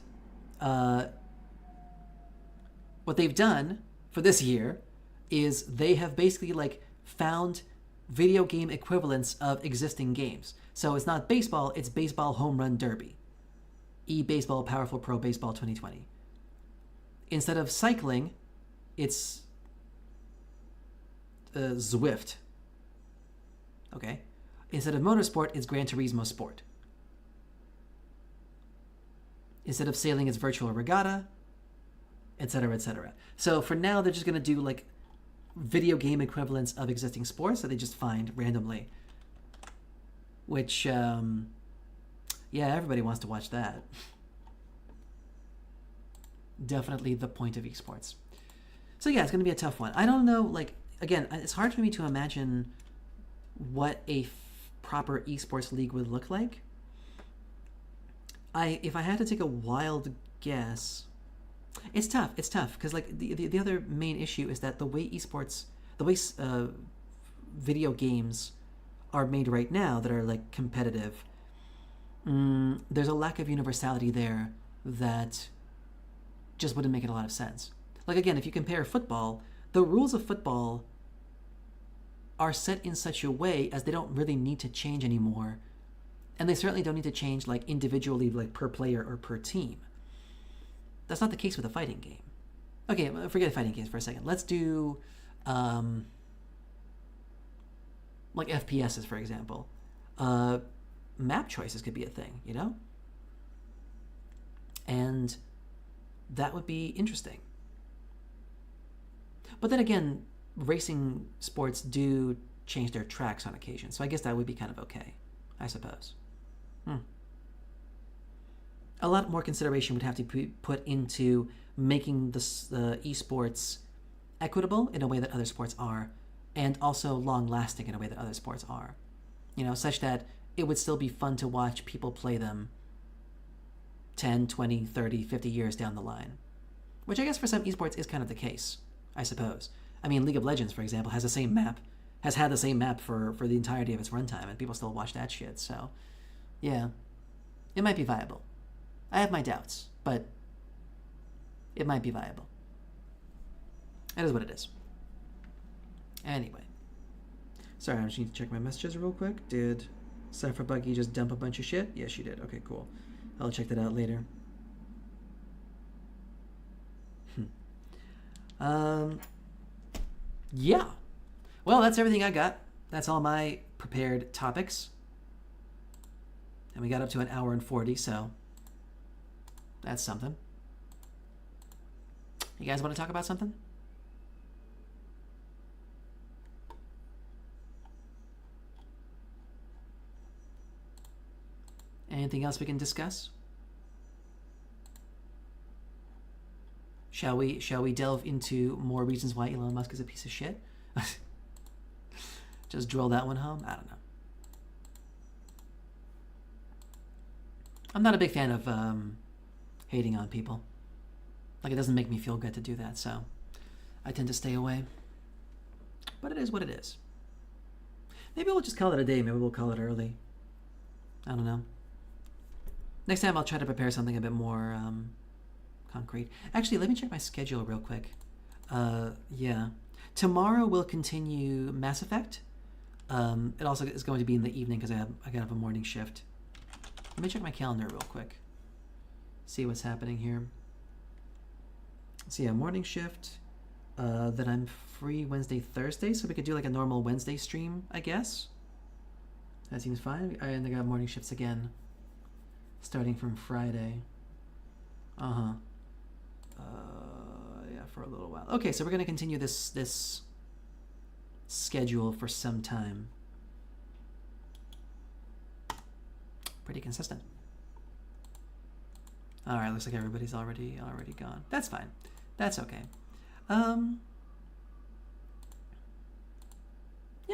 A: what they've done for this year is they have basically, like, found video game equivalents of existing games. So it's not baseball, it's Baseball Home Run Derby. E-Baseball Powerful Pro Baseball 2020. Instead of cycling, it's Zwift. Okay? Instead of motorsport, it's Gran Turismo Sport. Instead of sailing, it's Virtual Regatta, etc., etc. So for now, they're just going to do, like, video game equivalents of existing sports that they just find randomly. Which, yeah, everybody wants to watch that. Definitely the point of esports. So yeah, it's going to be a tough one. I don't know, like, again, it's hard for me to imagine what a proper esports league would look like. If I had to take a wild guess, it's tough, because, like, the other main issue is that the way video games are made right now that are, like, competitive, there's a lack of universality there that just wouldn't make a lot of sense. Like, again, if you compare football, the rules of football are set in such a way as they don't really need to change anymore And they certainly don't need to change like individually, like per player or per team. That's not the case with a fighting game. Okay, forget fighting games for a second. Let's do like FPSs, for example. Map choices could be a thing, you know? And that would be interesting. But then again, racing sports do change their tracks on occasion, so I guess that would be kind of okay, I suppose. A lot more consideration would have to be put into making the esports equitable in a way that other sports are, and also long-lasting in a way that other sports are. You know, such that it would still be fun to watch people play them 10, 20, 30, 50 years down the line. Which I guess for some esports is kind of the case, I suppose. I mean, League of Legends, for example, has the same map, has had the same map for the entirety of its runtime, and people still watch that shit, so yeah. It might be viable. I have my doubts, but it might be viable. It is what it is. Anyway. Sorry, I just need to check my messages real quick. Did Cypher Buggy just dump a bunch of shit? Yes, she did. Okay, cool. I'll check that out later. Yeah. Well, that's everything I got. That's all my prepared topics. And we got up to an hour and 40, so that's something. You guys want to talk about something? Anything else we can discuss? Shall we delve into more reasons why Elon Musk is a piece of shit? Just drill that one home? I don't know. I'm not a big fan of hating on people. Like, it doesn't make me feel good to do that, so I tend to stay away. But it is what it is. Maybe we'll just call it a day. Maybe we'll call it early. I don't know. Next time I'll try to prepare something a bit more concrete. Actually, let me check my schedule real quick. Yeah. Tomorrow we'll continue Mass Effect. It also is going to be in the evening because I got a morning shift. Let me check my calendar real quick. See what's happening here. So yeah, morning shift. Then I'm free Wednesday, Thursday, so we could do like a normal Wednesday stream, I guess. That seems fine. And I got morning shifts again, starting from Friday. Yeah, for a little while. Okay, so we're gonna continue this schedule for some time. Pretty consistent. All right, looks like everybody's already gone. That's fine. That's okay. Yeah,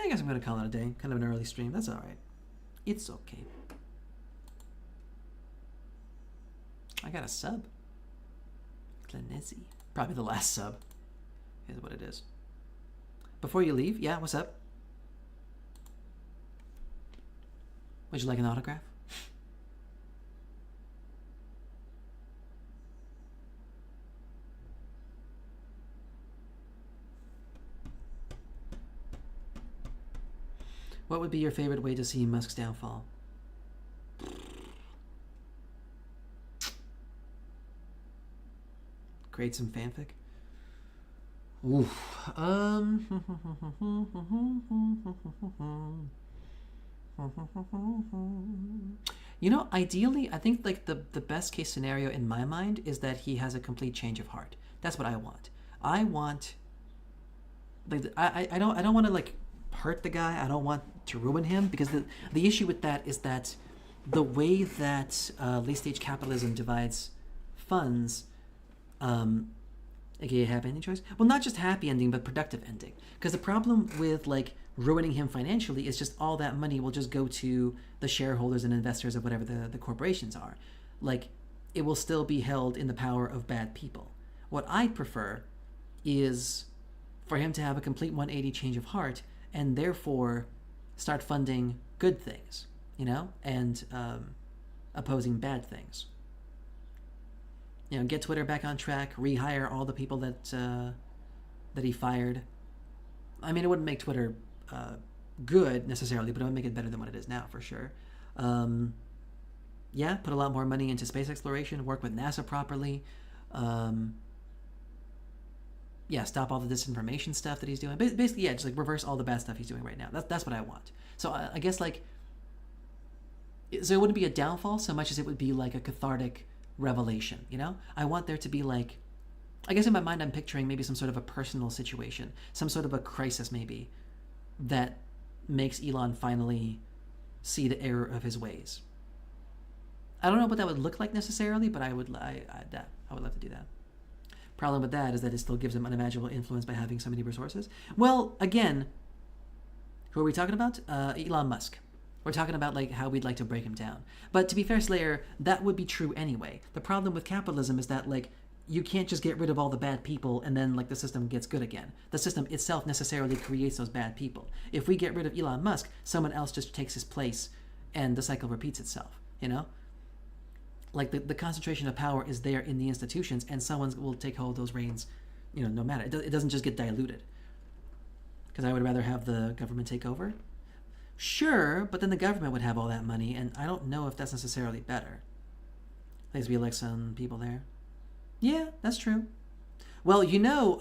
A: I guess I'm gonna call it a day. Kind of an early stream. That's all right. It's okay. I got a sub. Glenizzi. Probably the last sub. Is what it is. Before you leave, yeah, what's up? Would you like an autograph? What would be your favorite way to see Musk's downfall? Create some fanfic? Oof. You know, ideally, I think like the best case scenario in my mind is that he has a complete change of heart. That's what I want. I want, like, I don't want to like hurt the guy. I don't want to ruin him, because the issue with that is that the way that late stage capitalism divides funds, aka happy ending choice. Well, not just happy ending, but productive ending. Because the problem with like ruining him financially is just all that money will just go to the shareholders and investors of whatever the corporations are. Like, it will still be held in the power of bad people. What I prefer is for him to have a complete 180 change of heart, and therefore start funding good things, you know, and opposing bad things. You know, get Twitter back on track, rehire all the people that he fired. I mean, it wouldn't make Twitter good necessarily, but it would make it better than what it is now, for sure. Yeah, put a lot more money into space exploration, work with NASA properly. Yeah, stop all the disinformation stuff that he's doing. Basically, yeah, just like reverse all the bad stuff he's doing right now. That's what I want. So I guess like, so it wouldn't be a downfall so much as it would be like a cathartic revelation, you know? I want there to be like, I guess in my mind I'm picturing maybe some sort of a personal situation, some sort of a crisis maybe, that makes Elon finally see the error of his ways. I don't know what that would look like necessarily, but I would love to do that. Problem with that is that it still gives him unimaginable influence by having so many resources. Well, again, who are we talking about? Elon Musk. We're talking about like how we'd like to break him down. But to be fair, Slayer, that would be true anyway. The problem with capitalism is that like you can't just get rid of all the bad people and then like the system gets good again. The system itself necessarily creates those bad people. If we get rid of Elon Musk, someone else just takes his place and the cycle repeats itself, you know? Like the concentration of power is there in the institutions and someone will take hold of those reins, you know, no matter. It doesn't just get diluted. Because I would rather have the government take over. Sure, but then the government would have all that money and I don't know if that's necessarily better. At least we elect some people there. Yeah, that's true. Well, you know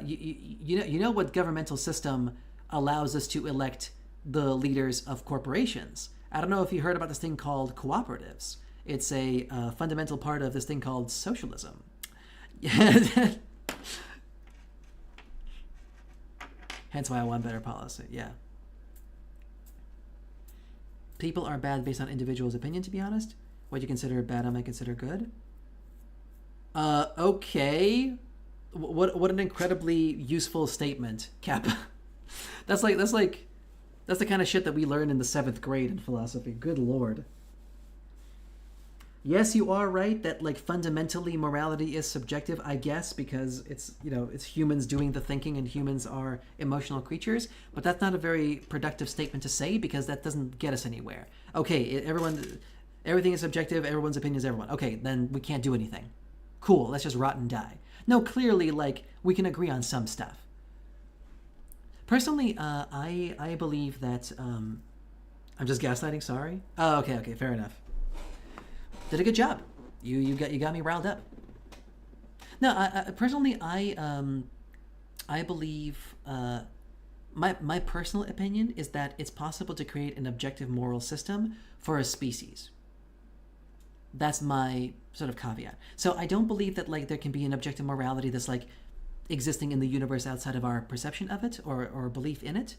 A: you know what governmental system allows us to elect the leaders of corporations. I don't know if you heard about this thing called cooperatives. It's a fundamental part of this thing called socialism. Hence why I want better policy. Yeah. People are bad based on individuals' opinion, to be honest. What you consider bad, I might consider good. Okay. What an incredibly useful statement, Kappa. That's the kind of shit that we learn in the 7th grade in philosophy. Good lord. Yes, you are right that like fundamentally morality is subjective, I guess, because it's, you know, it's humans doing the thinking and humans are emotional creatures, but that's not a very productive statement to say because that doesn't get us anywhere. Okay, everything is subjective, everyone's opinion is everyone. Okay, then we can't do anything. Cool, let's just rot and die. No, clearly, like, we can agree on some stuff. Personally, I believe that, I'm just gaslighting, sorry. Oh, okay, fair enough. Did a good job. You got me riled up. No, personally, I believe, my personal opinion is that it's possible to create an objective moral system for a species. That's my sort of caveat. So I don't believe that like there can be an objective morality that's like existing in the universe outside of our perception of it or belief in it,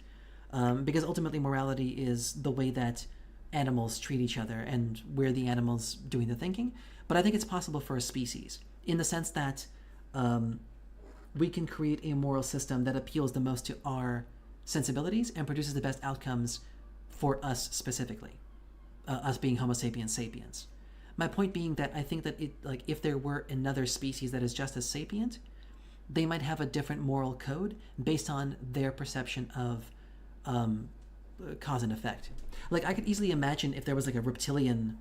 A: because ultimately morality is the way that animals treat each other and we're the animals doing the thinking. But I think it's possible for a species in the sense that we can create a moral system that appeals the most to our sensibilities and produces the best outcomes for us specifically, us being Homo sapiens sapiens. My point being that I think that if there were another species that is just as sapient, they might have a different moral code based on their perception of cause and effect. Like I could easily imagine if there was like a reptilian,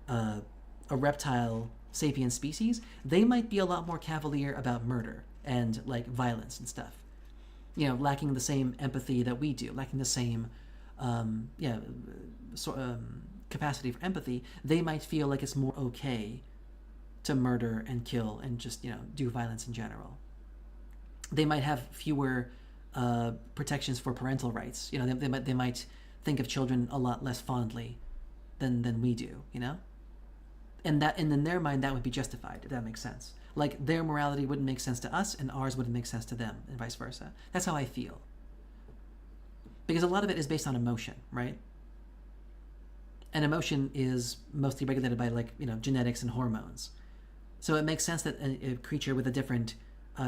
A: a reptile sapient species, they might be a lot more cavalier about murder and like violence and stuff. You know, lacking the same empathy that we do, lacking the same, capacity for empathy. They might feel like it's more okay to murder and kill and just, you know, do violence in general. They might have fewer protections for parental rights. You know, they might think of children a lot less fondly than we do, you know? And in their mind, that would be justified, if that makes sense. Like, their morality wouldn't make sense to us, and ours wouldn't make sense to them, and vice versa. That's how I feel. Because a lot of it is based on emotion, right? And emotion is mostly regulated by, like, you know, genetics and hormones. So it makes sense that a creature with a different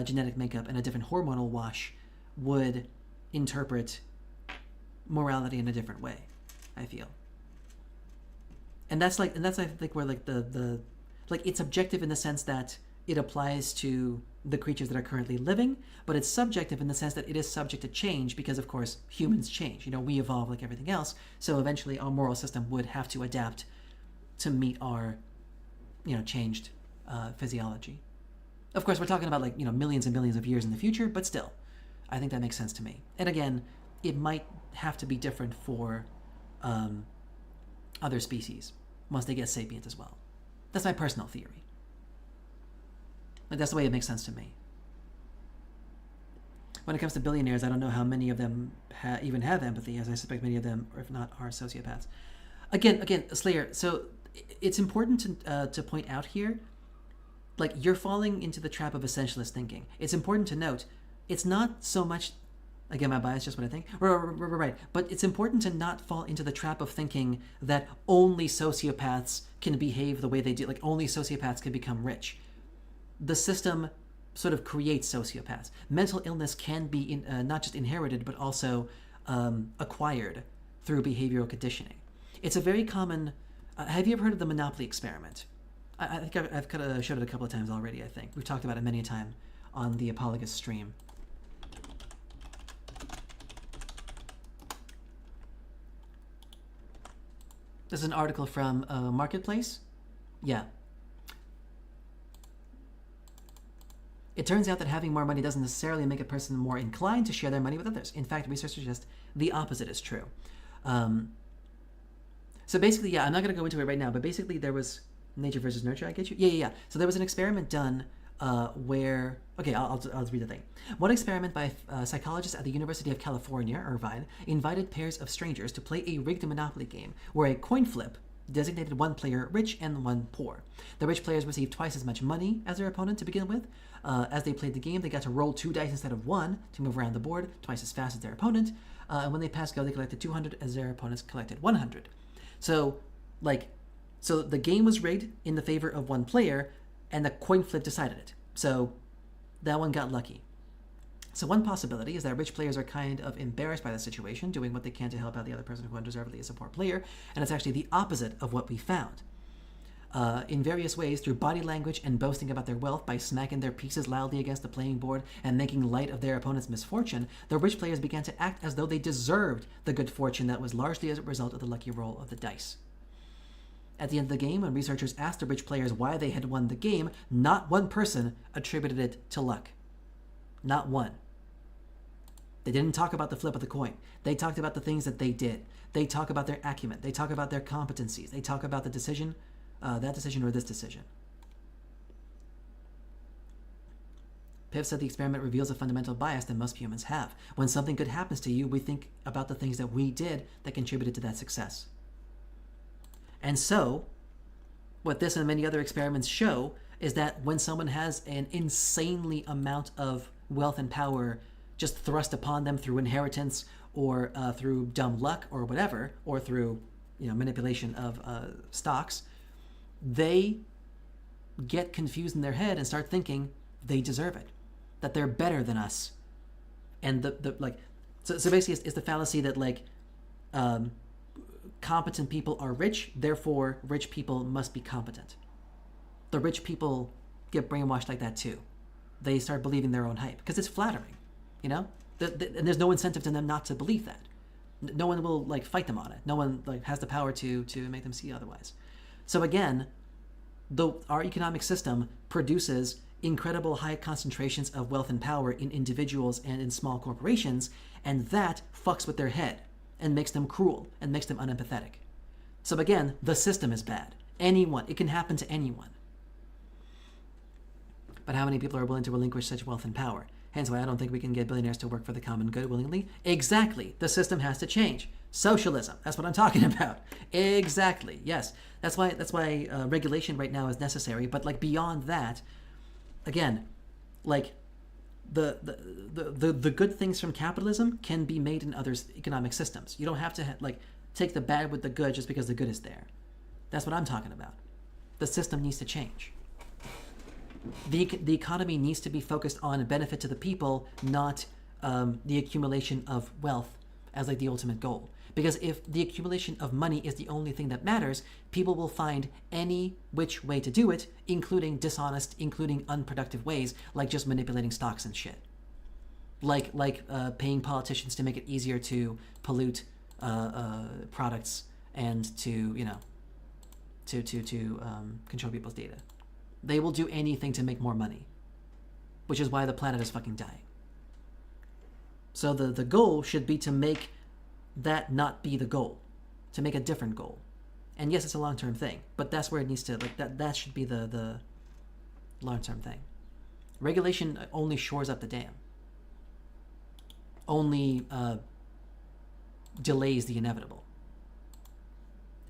A: genetic makeup and a different hormonal wash would interpret morality in a different way, I feel. And that's I think where like the it's objective in the sense that it applies to the creatures that are currently living, but it's subjective in the sense that it is subject to change because, of course, humans change. You know, we evolve like everything else, so eventually our moral system would have to adapt to meet our, you know, changed physiology. Of course, we're talking about, like, you know, millions and millions of years in the future, but still, I think that makes sense to me. And again, it might have to be different for other species once they get sapient as well. That's my personal theory. Like, that's the way it makes sense to me. When it comes to billionaires, I don't know how many of them even have empathy, as I suspect many of them, or if not, are sociopaths. Again, Slayer, so it's important to point out here, like, you're falling into the trap of essentialist thinking. It's important to note, it's not so much, again, my bias, just what I think, right, but it's important to not fall into the trap of thinking that only sociopaths can behave the way they do, like only sociopaths can become rich. The system sort of creates sociopaths. Mental illness can be not just inherited, but also acquired through behavioral conditioning. It's a very common, have you ever heard of the Monopoly experiment? I think I've kind of showed it a couple of times already, I think. We've talked about it many a time on the Apologus stream. This is an article from Marketplace. Yeah. It turns out that having more money doesn't necessarily make a person more inclined to share their money with others. In fact, research suggests the opposite is true. So basically, yeah, I'm not going to go into it right now, but basically there was nature versus nurture, I get you? Yeah. So there was an experiment done where, okay, I'll read the thing. One experiment by psychologists at the University of California, Irvine, invited pairs of strangers to play a rigged Monopoly game where a coin flip designated one player rich and one poor. The rich players received twice as much money as their opponent to begin with. As they played the game, they got to roll 2 dice instead of 1 to move around the board twice as fast as their opponent. And when they passed go, they collected 200 as their opponents collected 100. So the game was rigged in the favor of one player, and the coin flip decided it. So that one got lucky. So one possibility is that rich players are kind of embarrassed by the situation, doing what they can to help out the other person who undeservedly is a poor player, and it's actually the opposite of what we found. In various ways, through body language and boasting about their wealth by smacking their pieces loudly against the playing board and making light of their opponent's misfortune, the rich players began to act as though they deserved the good fortune that was largely as a result of the lucky roll of the dice. At the end of the game, when researchers asked the rich players why they had won the game, not one person attributed it to luck. Not one. They didn't talk about the flip of the coin. They talked about the things that they did. They talk about their acumen. They talk about their competencies. They talk about the decision, that decision or this decision. Piv said the experiment reveals a fundamental bias that most humans have. When something good happens to you, we think about the things that we did that contributed to that success. And so, what this and many other experiments show is that when someone has an insanely amount of wealth and power just thrust upon them through inheritance or through dumb luck or whatever, or through manipulation of stocks, they get confused in their head and start thinking they deserve it, that they're better than us. And so basically it's the fallacy that competent people are rich, therefore rich people must be competent. The rich people get brainwashed like that too. They start believing their own hype because it's flattering, and there's no incentive to them not to believe that. No one will fight them on it. No one has the power to make them see otherwise. So again, our economic system produces incredible high concentrations of wealth and power in individuals and in small corporations, and that fucks with their head and makes them cruel and makes them unempathetic. So again, the system is bad. It can happen to anyone. But how many people are willing to relinquish such wealth and power? Hence why I don't think we can get billionaires to work for the common good willingly. Exactly. The system has to change. Socialism. That's what I'm talking about. Exactly. Yes. That's why regulation right now is necessary. But beyond that, again, the good things from capitalism can be made in other economic systems. You don't have to take the bad with the good just because the good is there. That's what I'm talking about. The system needs to change. The economy needs to be focused on a benefit to the people, not the accumulation of wealth as the ultimate goal. Because if the accumulation of money is the only thing that matters, people will find any which way to do it, including dishonest, including unproductive ways, like just manipulating stocks and shit. Like paying politicians to make it easier to pollute products and to control people's data. They will do anything to make more money, which is why the planet is fucking dying. So the goal should be to make that not be the goal, to make a different goal. And yes, it's a long-term thing, but that's where it needs to, like, that should be the long-term thing. Regulation only shores up the dam. Only delays the inevitable.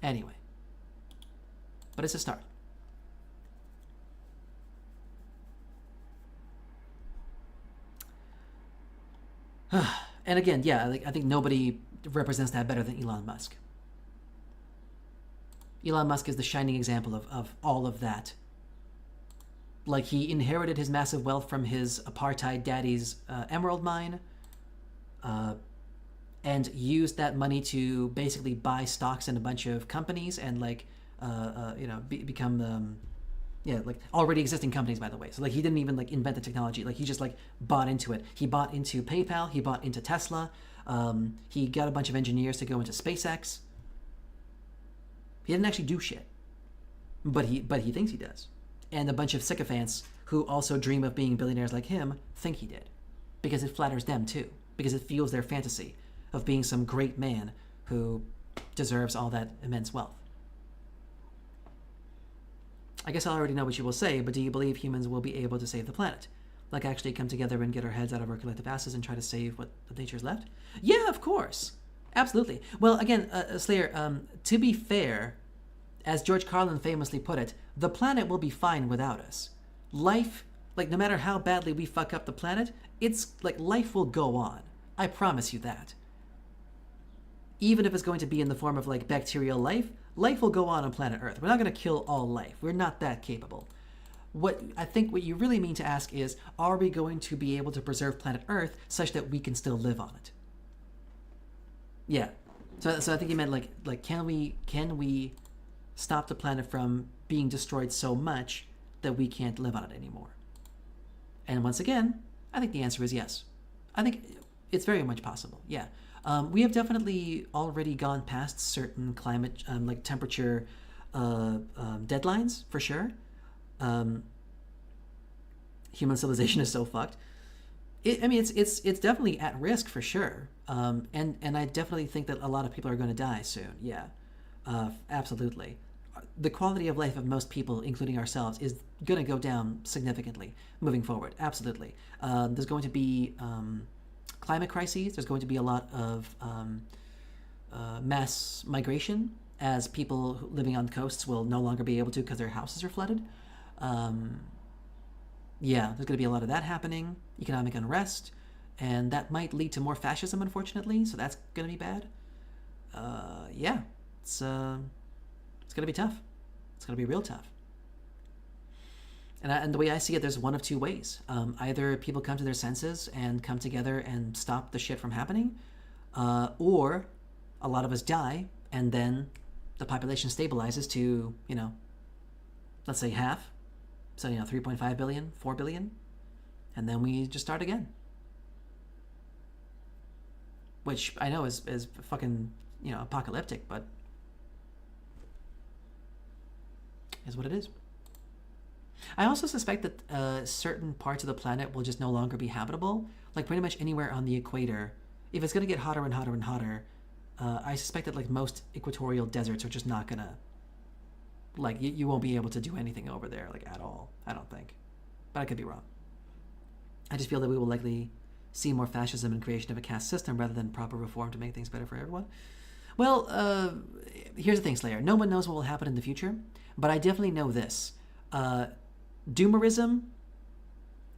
A: Anyway. But it's a start. And again, yeah, I think nobody represents that better than Elon Musk. Elon Musk is the shining example of all of that. Like, he inherited his massive wealth from his apartheid daddy's emerald mine, and used that money to basically buy stocks in a bunch of companies and, like, become like already existing companies, by the way. So, like, he didn't even, like, invent the technology. Like, he just, like, bought into it. He bought into PayPal. He bought into Tesla. He got a bunch of engineers to go into SpaceX. He didn't actually do shit, but he thinks he does. And a bunch of sycophants who also dream of being billionaires like him think he did, because it flatters them too, because it fuels their fantasy of being some great man who deserves all that immense wealth. I guess I already know what you will say, but do you believe humans will be able to save the planet? Like, actually come together and get our heads out of our collective asses and try to save what nature's left? Yeah, of course. Absolutely. Well, again, Slayer, to be fair, as George Carlin famously put it, the planet will be fine without us. Life, like, no matter how badly we fuck up the planet, it's like life will go on. I promise you that. Even if it's going to be in the form of, like, bacterial life, life will go on planet Earth. We're not going to kill all life. We're not that capable. What I think what you really mean to ask is, are we going to be able to preserve planet Earth such that we can still live on it? Yeah. So I think you meant like can we stop the planet from being destroyed so much that we can't live on it anymore? And once again, I think the answer is yes. I think it's very much possible. Yeah. We have definitely already gone past certain climate, like temperature deadlines, for sure. Human civilization is so fucked. It's definitely at risk, for sure. And I definitely think that a lot of people are going to die soon. Yeah, absolutely. The quality of life of most people, including ourselves, is going to go down significantly moving forward. Absolutely. There's going to be climate crises. There's going to be a lot of mass migration, as people living on coasts will no longer be able to because their houses are flooded. Yeah, there's going to be a lot of that happening. Economic unrest, and that might lead to more fascism, unfortunately. So that's going to be bad. Yeah, it's going to be tough. It's going to be real tough. And the way I see it, there's one of two ways. Either people come to their senses and come together and stop the shit from happening, or a lot of us die, and then the population stabilizes to, let's say half. So, 3.5 billion, 4 billion, and then we just start again. Which I know is fucking, apocalyptic, but is what it is. I also suspect that certain parts of the planet will just no longer be habitable. Like, pretty much anywhere on the equator. If it's going to get hotter and hotter and hotter, I suspect that, like, most equatorial deserts are just not going to, like, you won't be able to do anything over there, like, at all, I don't think. But I could be wrong. I just feel that we will likely see more fascism and creation of a caste system rather than proper reform to make things better for everyone. Well, here's the thing, Slayer. No one knows what will happen in the future, but I definitely know this. Doomerism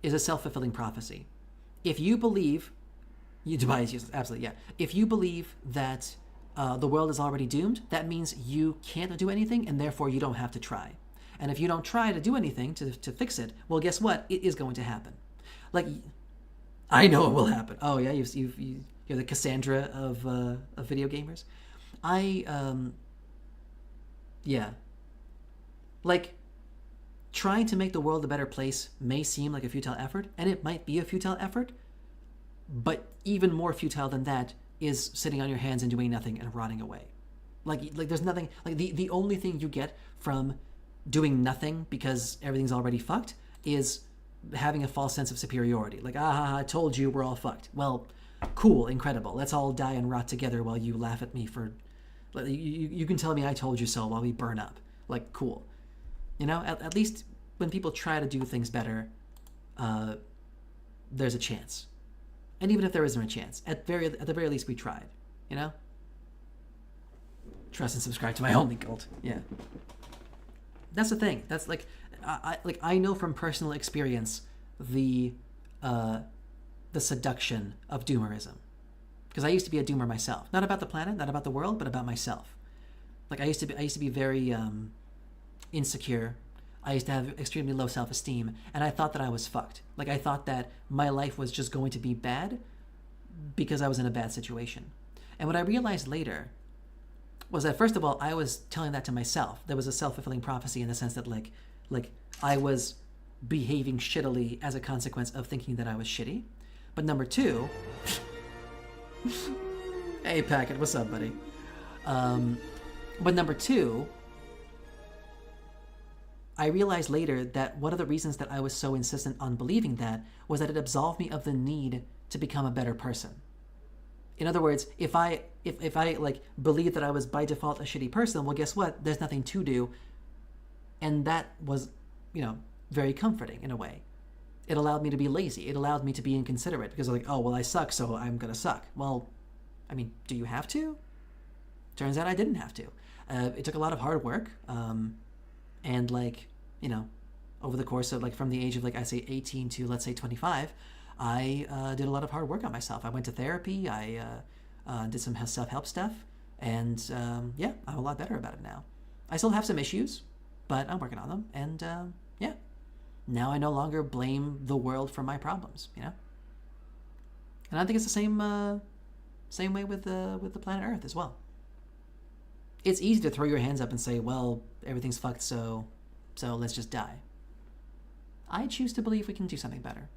A: is a self-fulfilling prophecy. If you believe, absolutely, yeah. If you believe that the world is already doomed, that means you can't do anything, and therefore you don't have to try. And if you don't try to do anything to fix it, well, guess what? It is going to happen. Like, I know it will happen. Oh yeah, you're the Cassandra of video gamers. Yeah. Like, trying to make the world a better place may seem like a futile effort, and it might be a futile effort, but even more futile than that is sitting on your hands and doing nothing and rotting away. Like there's nothing, like the only thing you get from doing nothing because everything's already fucked is having a false sense of superiority. Like, I told you we're all fucked. Well, cool, incredible. Let's all die and rot together while you laugh at me for Like, you can tell me I told you so while we burn up. Like, cool. You know, at least when people try to do things better, there's a chance. And even if there isn't a chance, at the very least we tried. You know? Trust and subscribe to my only cult. Yeah. That's the thing. That's like, I know from personal experience the seduction of doomerism, because I used to be a doomer myself. Not about the planet, not about the world, but about myself. Like I used to be very insecure. I used to have extremely low self-esteem, and I thought that I was fucked. Like I thought that my life was just going to be bad because I was in a bad situation. And what I realized later was that, first of all, I was telling that to myself. There was a self-fulfilling prophecy in the sense that like I was behaving shittily as a consequence of thinking that I was shitty. But number two, hey Packet, what's up, buddy? But number two, I realized later that one of the reasons that I was so insistent on believing that was that it absolved me of the need to become a better person. In other words, if I like believed that I was by default a shitty person, well, guess what? There's nothing to do. And that was, you know, very comforting in a way. It allowed me to be lazy. It allowed me to be inconsiderate, because I was like, oh, well, I suck, so I'm gonna suck. Well, I mean, do you have to? Turns out I didn't have to. It took a lot of hard work. And like, you know, over the course of like from the age of like, I say 18 to let's say 25, I did a lot of hard work on myself. I went to therapy. I did some self-help stuff. And yeah, I'm a lot better about it now. I still have some issues, but I'm working on them. And yeah, now I no longer blame the world for my problems, you know? And I think it's the same way with the planet Earth as well. It's easy to throw your hands up and say, well, everything's fucked, so let's just die. I choose to believe we can do something better.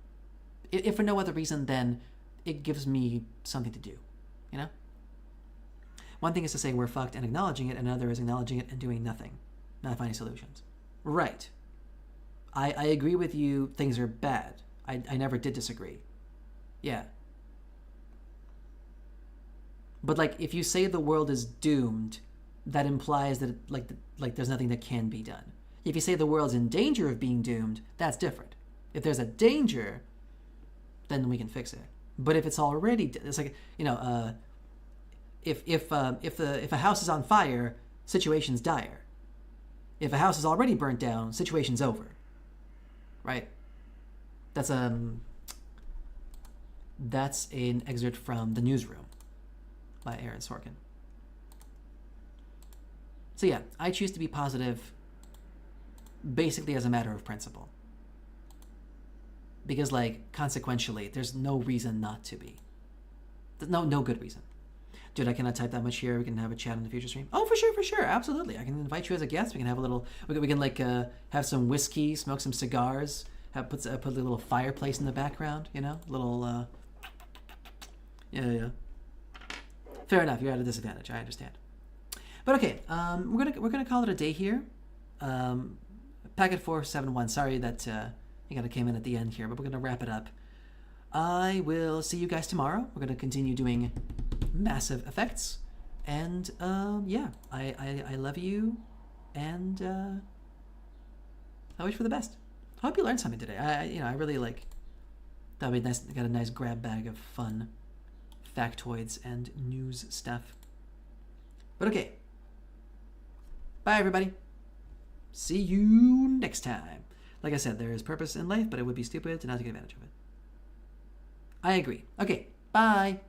A: If for no other reason, then it gives me something to do, you know? One thing is to say we're fucked and acknowledging it, and another is acknowledging it and doing nothing, not finding solutions. Right. I agree with you, things are bad. I never did disagree. Yeah. But like, if you say the world is doomed, that implies that like there's nothing that can be done. If you say the world's in danger of being doomed, that's different. If there's a danger, then we can fix it. But if it's already, it's like, you know, if a house is on fire, situation's dire. If a house is already burnt down, situation's over. Right? That's an excerpt from The Newsroom by Aaron Sorkin. So yeah, I choose to be positive basically as a matter of principle. Because like, consequentially, there's no reason not to be. There's no good reason. Dude, I cannot type that much here. We can have a chat in the future stream. Oh, for sure, absolutely. I can invite you as a guest. We can have a little, we can like have some whiskey, smoke some cigars, put a little fireplace in the background, you know? Little, yeah. Fair enough, you're at a disadvantage, I understand. But okay, we're gonna call it a day here. Packet 471. Sorry that you kind of came in at the end here, but we're gonna wrap it up. I will see you guys tomorrow. We're gonna continue doing massive effects, and yeah, I love you, and I wish for the best. I hope you learned something today. I really like. That would be nice. Got a nice grab bag of fun factoids and news stuff. But okay. Bye, everybody. See you next time. Like I said, there is purpose in life, but it would be stupid to not take advantage of it. I agree. Okay, bye.